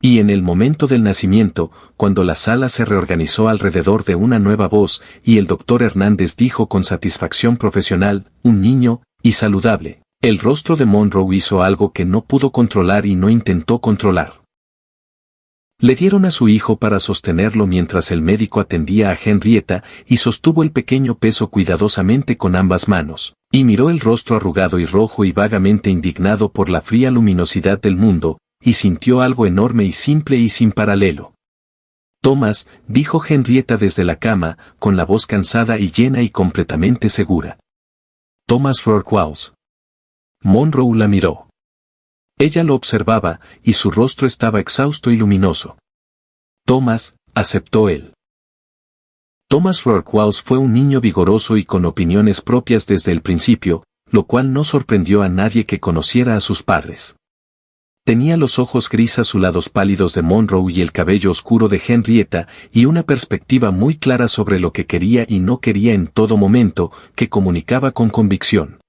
Speaker 1: Y en el momento del nacimiento, cuando la sala se reorganizó alrededor de una nueva voz, y el doctor Hernández dijo con satisfacción profesional, un niño, y saludable, el rostro de Monroe hizo algo que no pudo controlar y no intentó controlar. Le dieron a su hijo para sostenerlo mientras el médico atendía a Henrietta y sostuvo el pequeño peso cuidadosamente con ambas manos, y miró el rostro arrugado y rojo y vagamente indignado por la fría luminosidad del mundo, y sintió algo enorme y simple y sin paralelo. Thomas, dijo Henrietta desde la cama, con la voz cansada y llena y completamente segura. Thomas Rorquals. Monroe la miró. Ella lo observaba, y su rostro estaba exhausto y luminoso. Thomas, aceptó él. Thomas Rorquals fue un niño vigoroso y con opiniones propias desde el principio, lo cual no sorprendió a nadie que conociera a sus padres. Tenía los ojos gris azulados pálidos de Monroe y el cabello oscuro de Henrietta, y una perspectiva muy clara sobre lo que quería y no quería en todo momento, que comunicaba con convicción.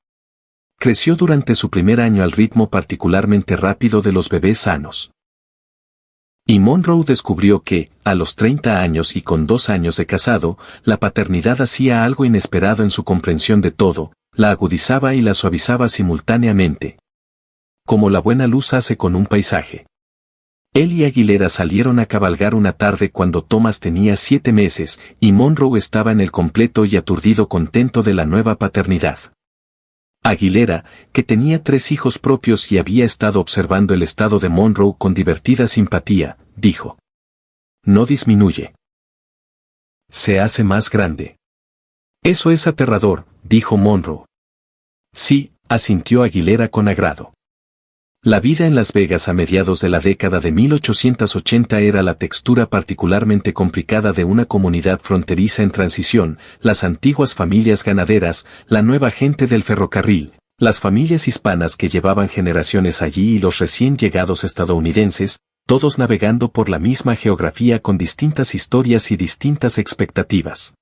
Speaker 1: Creció durante su primer año al ritmo particularmente rápido de los bebés sanos. Y Monroe descubrió que, a los 30 años y con 2 años de casado, la paternidad hacía algo inesperado en su comprensión de todo, la agudizaba y la suavizaba simultáneamente. Como la buena luz hace con un paisaje. Él y Aguilera salieron a cabalgar una tarde cuando Thomas tenía 7 meses, y Monroe estaba en el completo y aturdido contento de la nueva paternidad. Aguilera, que tenía 3 hijos propios y había estado observando el estado de Monroe con divertida simpatía, dijo. No disminuye. Se hace más grande. Eso es aterrador, dijo Monroe. Sí, asintió Aguilera con agrado. La vida en Las Vegas a mediados de la década de 1880 era la textura particularmente complicada de una comunidad fronteriza en transición, las antiguas familias ganaderas, la nueva gente del ferrocarril, las familias hispanas que llevaban generaciones allí y los recién llegados estadounidenses, todos navegando por la misma geografía con distintas historias y distintas expectativas.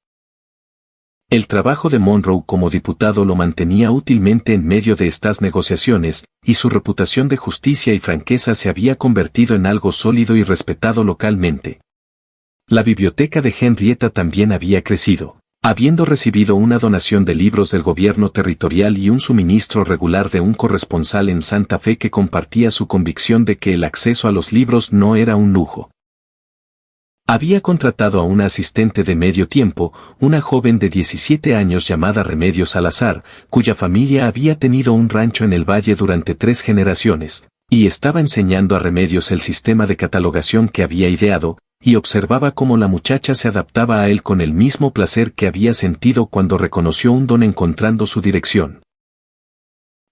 Speaker 1: El trabajo de Monroe como diputado lo mantenía útilmente en medio de estas negociaciones, y su reputación de justicia y franqueza se había convertido en algo sólido y respetado localmente. La biblioteca de Henrietta también había crecido, habiendo recibido una donación de libros del gobierno territorial y un suministro regular de un corresponsal en Santa Fe que compartía su convicción de que el acceso a los libros no era un lujo. Había contratado a una asistente de medio tiempo, una joven de 17 años llamada Remedios Salazar, cuya familia había tenido un rancho en el valle durante 3 generaciones, y estaba enseñando a Remedios el sistema de catalogación que había ideado, y observaba cómo la muchacha se adaptaba a él con el mismo placer que había sentido cuando reconoció un don encontrando su dirección.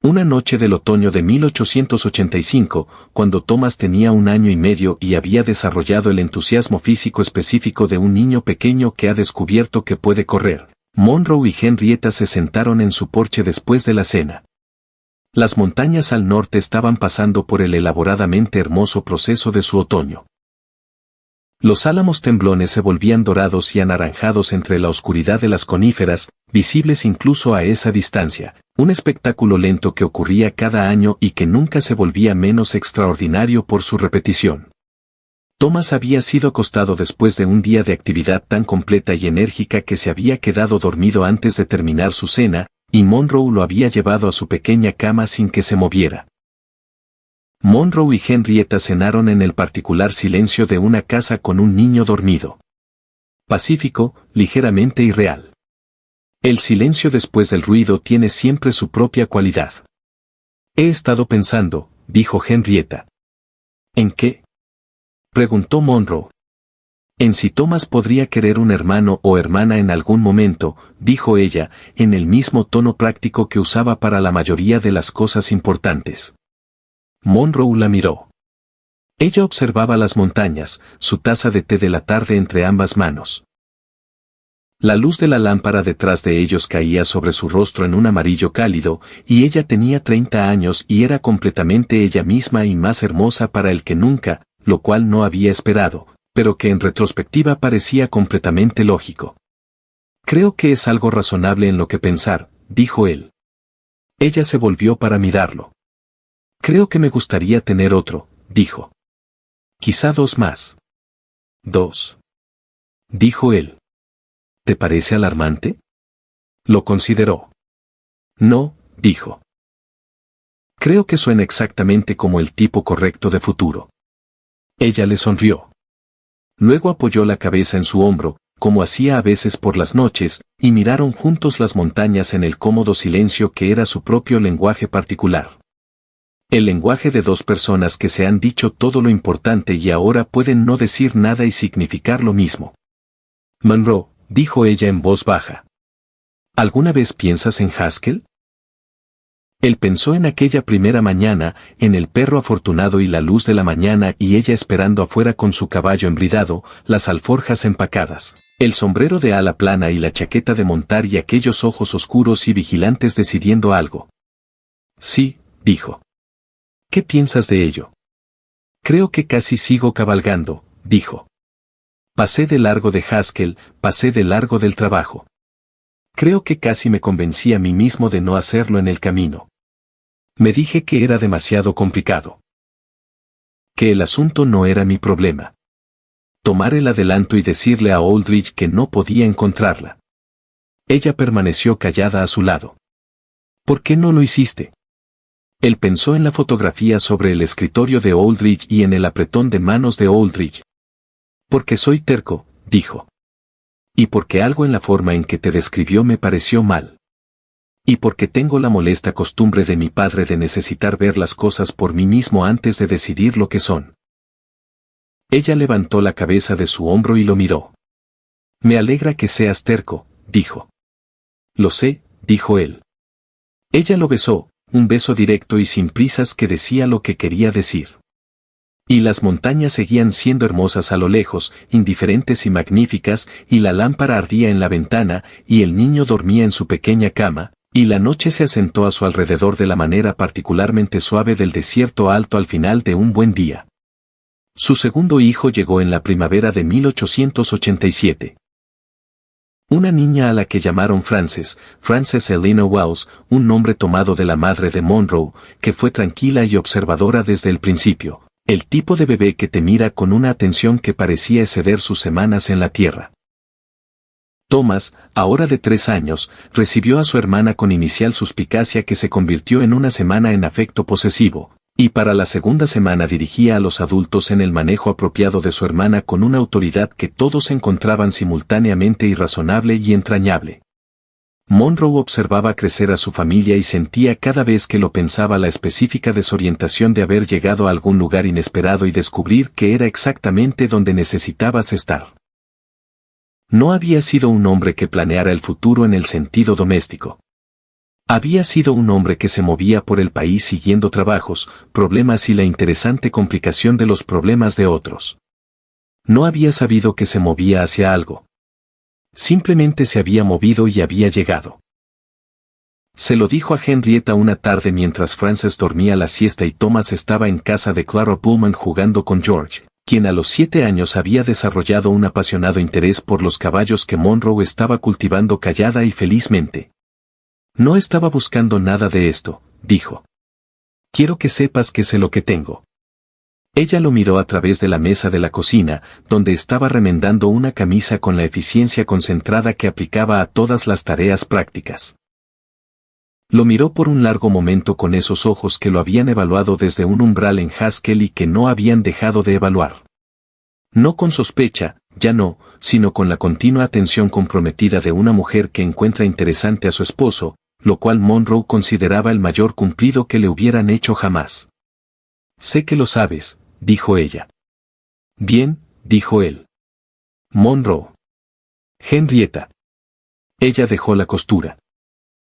Speaker 1: Una noche del otoño de 1885, cuando Thomas tenía 1 año y medio y había desarrollado el entusiasmo físico específico de un niño pequeño que ha descubierto que puede correr, Monroe y Henrietta se sentaron en su porche después de la cena. Las montañas al norte estaban pasando por el elaboradamente hermoso proceso de su otoño. Los álamos temblones se volvían dorados y anaranjados entre la oscuridad de las coníferas, visibles incluso a esa distancia, un espectáculo lento que ocurría cada año y que nunca se volvía menos extraordinario por su repetición. Thomas había sido acostado después de un día de actividad tan completa y enérgica que se había quedado dormido antes de terminar su cena, y Monroe lo había llevado a su pequeña cama sin que se moviera. Monroe y Henrietta cenaron en el particular silencio de una casa con un niño dormido. Pacífico, ligeramente irreal. El silencio después del ruido tiene siempre su propia cualidad. He estado pensando, dijo Henrietta. ¿En qué? Preguntó Monroe. En si Thomas podría querer un hermano o hermana en algún momento, dijo ella, en el mismo tono práctico que usaba para la mayoría de las cosas importantes. Monroe la miró. Ella observaba las montañas, su taza de té de la tarde entre ambas manos. La luz de la lámpara detrás de ellos caía sobre su rostro en un amarillo cálido, y ella tenía 30 años y era completamente ella misma y más hermosa para el que nunca, lo cual no había esperado, pero que en retrospectiva parecía completamente lógico. Creo que es algo razonable en lo que pensar, dijo él. Ella se volvió para mirarlo. Creo que me gustaría tener otro, dijo. Quizá 2 más. 2. Dijo él. ¿Te parece alarmante? Lo consideró. No, dijo. Creo que suena exactamente como el tipo correcto de futuro. Ella le sonrió. Luego apoyó la cabeza en su hombro, como hacía a veces por las noches, y miraron juntos las montañas en el cómodo silencio que era su propio lenguaje particular. El lenguaje de 2 personas que se han dicho todo lo importante y ahora pueden no decir nada y significar lo mismo. Monroe, dijo ella en voz baja. ¿Alguna vez piensas en Haskell? Él pensó en aquella primera mañana, en el perro afortunado y la luz de la mañana y ella esperando afuera con su caballo embridado, las alforjas empacadas, el sombrero de ala plana y la chaqueta de montar y aquellos ojos oscuros y vigilantes decidiendo algo. Sí, dijo. ¿Qué piensas de ello? Creo que casi sigo cabalgando, dijo. Pasé de largo de Haskell, pasé de largo del trabajo. Creo que casi me convencí a mí mismo de no hacerlo en el camino. Me dije que era demasiado complicado. Que el asunto no era mi problema. Tomar el adelanto y decirle a Aldrich que no podía encontrarla. Ella permaneció callada a su lado. ¿Por qué no lo hiciste? Él pensó en la fotografía sobre el escritorio de Aldrich y en el apretón de manos de Aldrich. Porque soy terco, dijo. Y porque algo en la forma en que te describió me pareció mal. Y porque tengo la molesta costumbre de mi padre de necesitar ver las cosas por mí mismo antes de decidir lo que son. Ella levantó la cabeza de su hombro y lo miró. Me alegra que seas terco, dijo. Lo sé, dijo él. Ella lo besó, un beso directo y sin prisas que decía lo que quería decir. Y las montañas seguían siendo hermosas a lo lejos, indiferentes y magníficas, y la lámpara ardía en la ventana, y el niño dormía en su pequeña cama, y la noche se asentó a su alrededor de la manera particularmente suave del desierto alto al final de un buen día. Su segundo hijo llegó en la primavera de 1887. Una niña a la que llamaron Frances Eleanor Wells, un nombre tomado de la madre de Monroe, que fue tranquila y observadora desde el principio. El tipo de bebé que te mira con una atención que parecía exceder sus semanas en la tierra. Thomas, ahora de 3 años, recibió a su hermana con inicial suspicacia que se convirtió en una semana en afecto posesivo, y para la segunda semana dirigía a los adultos en el manejo apropiado de su hermana con una autoridad que todos encontraban simultáneamente irrazonable y entrañable. Monroe observaba crecer a su familia y sentía cada vez que lo pensaba la específica desorientación de haber llegado a algún lugar inesperado y descubrir que era exactamente donde necesitabas estar. No había sido un hombre que planeara el futuro en el sentido doméstico. Había sido un hombre que se movía por el país siguiendo trabajos, problemas y la interesante complicación de los problemas de otros. No había sabido que se movía hacia algo. Simplemente se había movido y había llegado. Se lo dijo a Henrietta una tarde mientras Frances dormía la siesta y Thomas estaba en casa de Clara Pullman jugando con George, quien a los 7 años había desarrollado un apasionado interés por los caballos que Monroe estaba cultivando callada y felizmente. No estaba buscando nada de esto, dijo. Quiero que sepas que sé lo que tengo. Ella lo miró a través de la mesa de la cocina, donde estaba remendando una camisa con la eficiencia concentrada que aplicaba a todas las tareas prácticas. Lo miró por un largo momento con esos ojos que lo habían evaluado desde un umbral en Haskell y que no habían dejado de evaluar. No con sospecha, ya no, sino con la continua atención comprometida de una mujer que encuentra interesante a su esposo, lo cual Monroe consideraba el mayor cumplido que le hubieran hecho jamás. Sé que lo sabes, dijo ella. Bien, dijo él. Monroe. Henrietta. Ella dejó la costura.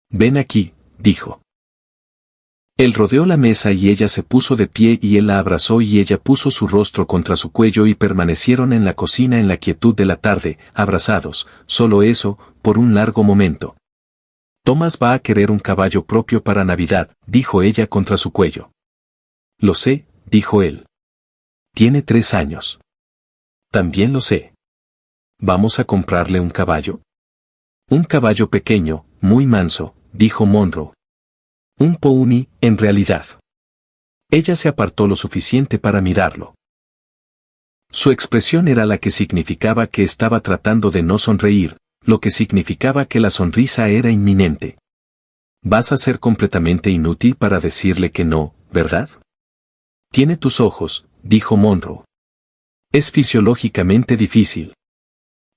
Speaker 1: Ven aquí, dijo. Él rodeó la mesa y ella se puso de pie y él la abrazó y ella puso su rostro contra su cuello y permanecieron en la cocina en la quietud de la tarde, abrazados, solo eso, por un largo momento. Thomas va a querer un caballo propio para Navidad, dijo ella contra su cuello. Lo sé, dijo él. Tiene 3 años. También lo sé. ¿Vamos a comprarle un caballo? Un caballo pequeño, muy manso, dijo Monroe. Un pony, en realidad. Ella se apartó lo suficiente para mirarlo. Su expresión era la que significaba que estaba tratando de no sonreír, lo que significaba que la sonrisa era inminente. Vas a ser completamente inútil para decirle que no, ¿verdad? Tiene tus ojos, dijo Monroe. Es fisiológicamente difícil.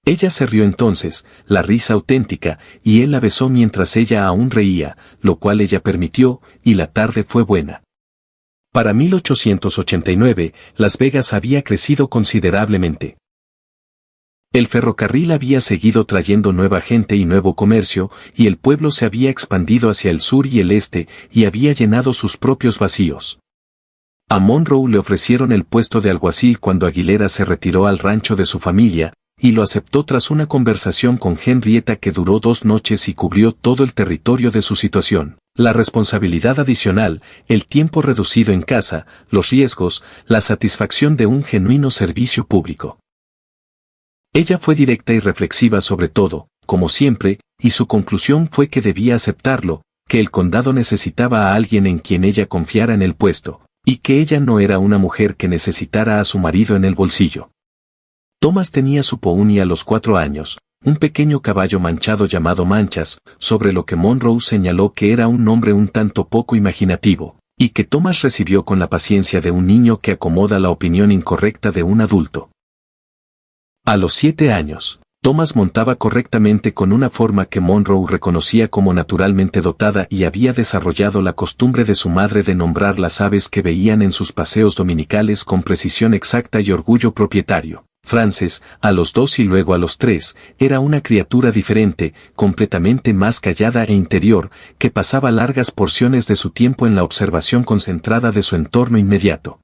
Speaker 1: Ella se rió entonces, la risa auténtica, y él la besó mientras ella aún reía, lo cual ella permitió, y la tarde fue buena. Para 1889, Las Vegas había crecido considerablemente. El ferrocarril había seguido trayendo nueva gente y nuevo comercio, y el pueblo se había expandido hacia el sur y el este, y había llenado sus propios vacíos. A Monroe le ofrecieron el puesto de alguacil cuando Aguilera se retiró al rancho de su familia, y lo aceptó tras una conversación con Henrietta que duró 2 noches y cubrió todo el territorio de su situación, la responsabilidad adicional, el tiempo reducido en casa, los riesgos, la satisfacción de un genuino servicio público. Ella fue directa y reflexiva sobre todo, como siempre, y su conclusión fue que debía aceptarlo, que el condado necesitaba a alguien en quien ella confiara en el puesto, y que ella no era una mujer que necesitara a su marido en el bolsillo. Thomas tenía su pony a los 4 años, un pequeño caballo manchado llamado Manchas, sobre lo que Monroe señaló que era un nombre un tanto poco imaginativo, y que Thomas recibió con la paciencia de un niño que acomoda la opinión incorrecta de un adulto. A los 7 años, Thomas montaba correctamente con una forma que Monroe reconocía como naturalmente dotada y había desarrollado la costumbre de su madre de nombrar las aves que veían en sus paseos dominicales con precisión exacta y orgullo propietario. Frances, a los 2 y luego a los 3, era una criatura diferente, completamente más callada e interior, que pasaba largas porciones de su tiempo en la observación concentrada de su entorno inmediato.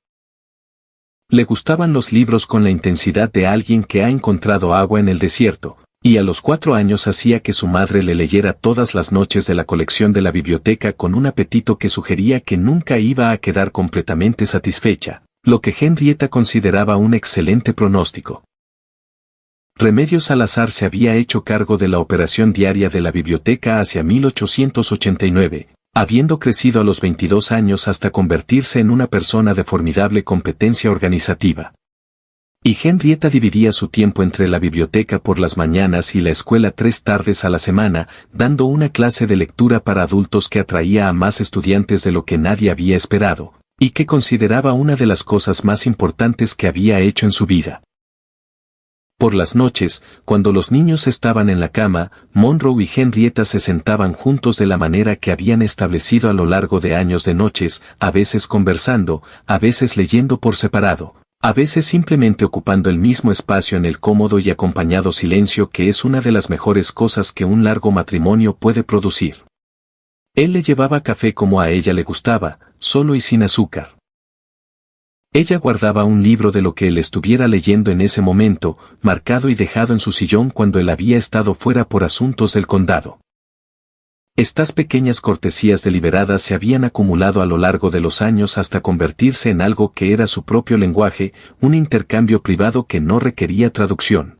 Speaker 1: Le gustaban los libros con la intensidad de alguien que ha encontrado agua en el desierto, y a los 4 años hacía que su madre le leyera todas las noches de la colección de la biblioteca con un apetito que sugería que nunca iba a quedar completamente satisfecha, lo que Henrietta consideraba un excelente pronóstico. Remedios Salazar se había hecho cargo de la operación diaria de la biblioteca hacia 1889, habiendo crecido a los 22 años hasta convertirse en una persona de formidable competencia organizativa. Y Henrietta dividía su tiempo entre la biblioteca por las mañanas y la escuela 3 tardes a la semana, dando una clase de lectura para adultos que atraía a más estudiantes de lo que nadie había esperado, y que consideraba una de las cosas más importantes que había hecho en su vida. Por las noches, cuando los niños estaban en la cama, Monroe y Henrietta se sentaban juntos de la manera que habían establecido a lo largo de años de noches, a veces conversando, a veces leyendo por separado, a veces simplemente ocupando el mismo espacio en el cómodo y acompañado silencio que es una de las mejores cosas que un largo matrimonio puede producir. Él le llevaba café como a ella le gustaba, solo y sin azúcar. Ella guardaba un libro de lo que él estuviera leyendo en ese momento, marcado y dejado en su sillón cuando él había estado fuera por asuntos del condado. Estas pequeñas cortesías deliberadas se habían acumulado a lo largo de los años hasta convertirse en algo que era su propio lenguaje, un intercambio privado que no requería traducción.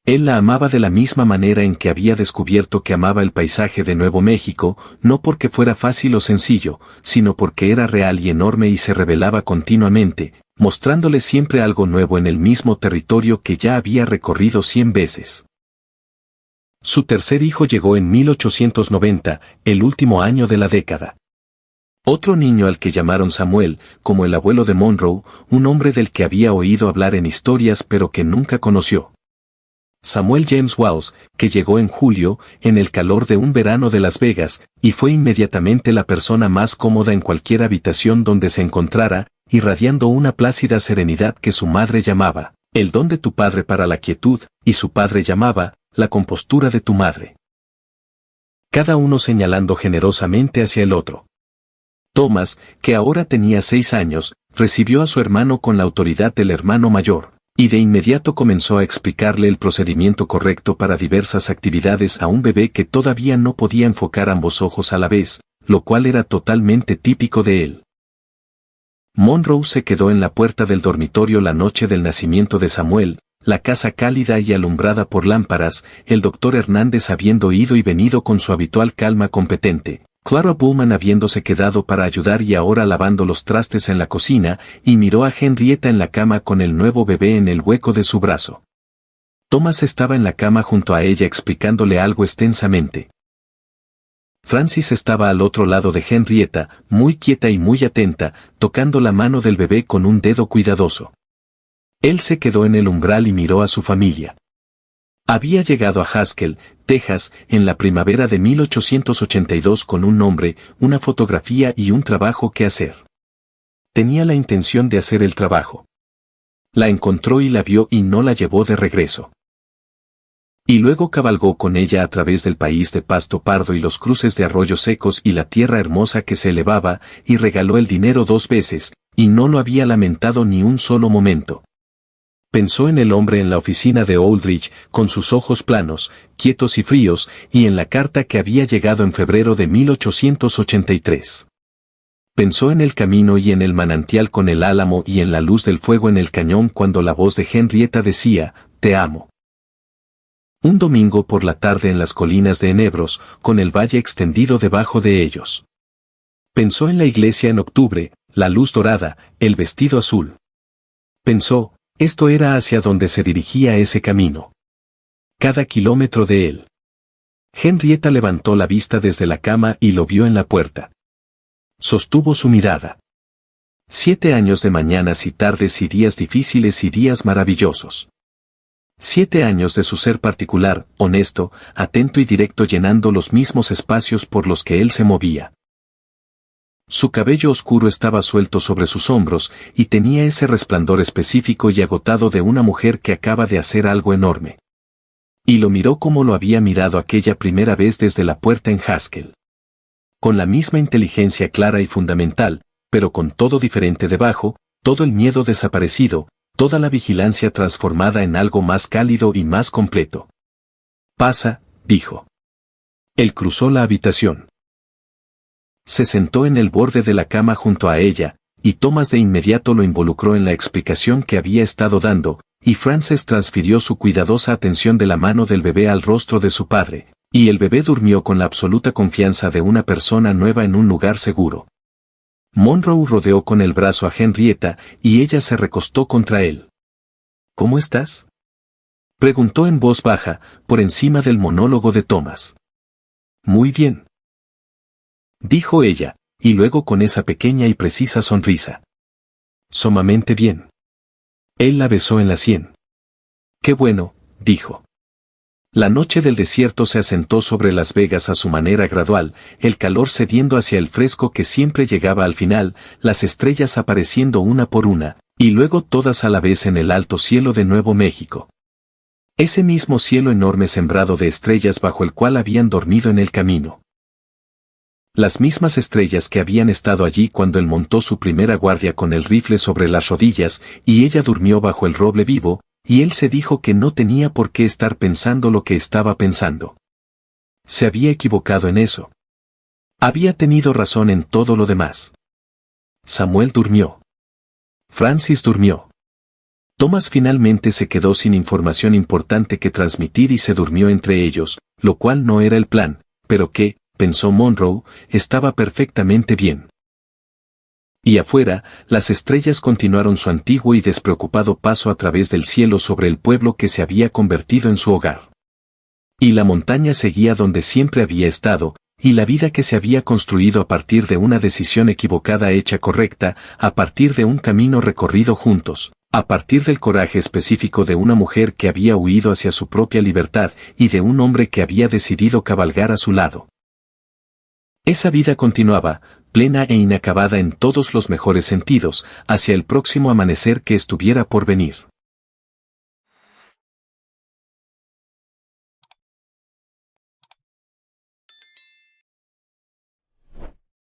Speaker 1: Él la amaba de la misma manera en que había descubierto que amaba el paisaje de Nuevo México, no porque fuera fácil o sencillo, sino porque era real y enorme y se revelaba continuamente, mostrándole siempre algo nuevo en el mismo territorio que ya había recorrido 100 veces. Su tercer hijo llegó en 1890, el último año de la década. Otro niño al que llamaron Samuel, como el abuelo de Monroe, un hombre del que había oído hablar en historias pero que nunca conoció. Samuel James Walls, que llegó en julio, en el calor de un verano de Las Vegas, y fue inmediatamente la persona más cómoda en cualquier habitación donde se encontrara, irradiando una plácida serenidad que su madre llamaba El don de tu padre para la quietud, y su padre llamaba, la compostura de tu madre. Cada uno señalando generosamente hacia el otro. Thomas, que ahora tenía 6 años, recibió a su hermano con la autoridad del hermano mayor, y de inmediato comenzó a explicarle el procedimiento correcto para diversas actividades a un bebé que todavía no podía enfocar ambos ojos a la vez, lo cual era totalmente típico de él. Monroe se quedó en la puerta del dormitorio la noche del nacimiento de Samuel, la casa cálida y alumbrada por lámparas, el doctor Hernández habiendo ido y venido con su habitual calma competente, Clara Bowman habiéndose quedado para ayudar y ahora lavando los trastes en la cocina, y miró a Henrietta en la cama con el nuevo bebé en el hueco de su brazo. Thomas estaba en la cama junto a ella explicándole algo extensamente. Francis estaba al otro lado de Henrietta, muy quieta y muy atenta, tocando la mano del bebé con un dedo cuidadoso. Él se quedó en el umbral y miró a su familia. Había llegado a Haskell, Texas, en la primavera de 1882 con un nombre, una fotografía y un trabajo que hacer. Tenía la intención de hacer el trabajo. La encontró y la vio y no la llevó de regreso. Y luego cabalgó con ella a través del país de pasto pardo y los cruces de arroyos secos y la tierra hermosa que se elevaba, y regaló el dinero 2 veces, y no lo había lamentado ni un solo momento. Pensó en el hombre en la oficina de Aldrich, con sus ojos planos, quietos y fríos, y en la carta que había llegado en febrero de 1883. Pensó en el camino y en el manantial con el álamo y en la luz del fuego en el cañón cuando la voz de Henrietta decía, «Te amo». Un domingo por la tarde en las colinas de Enebros, con el valle extendido debajo de ellos. Pensó en la iglesia en octubre, la luz dorada, el vestido azul. Pensó, esto era hacia donde se dirigía ese camino. Cada kilómetro de él. Henrietta levantó la vista desde la cama y lo vio en la puerta. Sostuvo su mirada. 7 años de mañanas y tardes y días difíciles y días maravillosos. 7 años de su ser particular, honesto, atento y directo llenando los mismos espacios por los que él se movía. Su cabello oscuro estaba suelto sobre sus hombros, y tenía ese resplandor específico y agotado de una mujer que acaba de hacer algo enorme. Y lo miró como lo había mirado aquella primera vez desde la puerta en Haskell. Con la misma inteligencia clara y fundamental, pero con todo diferente debajo, todo el miedo desaparecido, toda la vigilancia transformada en algo más cálido y más completo. «Pasa», dijo. Él cruzó la habitación. Se sentó en el borde de la cama junto a ella, y Thomas de inmediato lo involucró en la explicación que había estado dando, y Frances transfirió su cuidadosa atención de la mano del bebé al rostro de su padre, y el bebé durmió con la absoluta confianza de una persona nueva en un lugar seguro. Monroe rodeó con el brazo a Henrietta, y ella se recostó contra él. «¿Cómo estás?», preguntó en voz baja, por encima del monólogo de Thomas. «Muy bien», dijo ella, y luego con esa pequeña y precisa sonrisa. «Sumamente bien». Él la besó en la sien. «Qué bueno», dijo. La noche del desierto se asentó sobre Las Vegas a su manera gradual, el calor cediendo hacia el fresco que siempre llegaba al final, las estrellas apareciendo una por una, y luego todas a la vez en el alto cielo de Nuevo México. Ese mismo cielo enorme sembrado de estrellas bajo el cual habían dormido en el camino. Las mismas estrellas que habían estado allí cuando él montó su primera guardia con el rifle sobre las rodillas, y ella durmió bajo el roble vivo, y él se dijo que no tenía por qué estar pensando lo que estaba pensando. Se había equivocado en eso. Había tenido razón en todo lo demás. Samuel durmió. Francis durmió. Thomas finalmente se quedó sin información importante que transmitir y se durmió entre ellos, lo cual no era el plan, pero que, pensó Monroe, estaba perfectamente bien. Y afuera, las estrellas continuaron su antiguo y despreocupado paso a través del cielo sobre el pueblo que se había convertido en su hogar. Y la montaña seguía donde siempre había estado, y la vida que se había construido a partir de una decisión equivocada hecha correcta, a partir de un camino recorrido juntos, a partir del coraje específico de una mujer que había huido hacia su propia libertad y de un hombre que había decidido cabalgar a su lado. Esa vida continuaba, plena e inacabada en todos los mejores sentidos, hacia el próximo amanecer que estuviera por venir.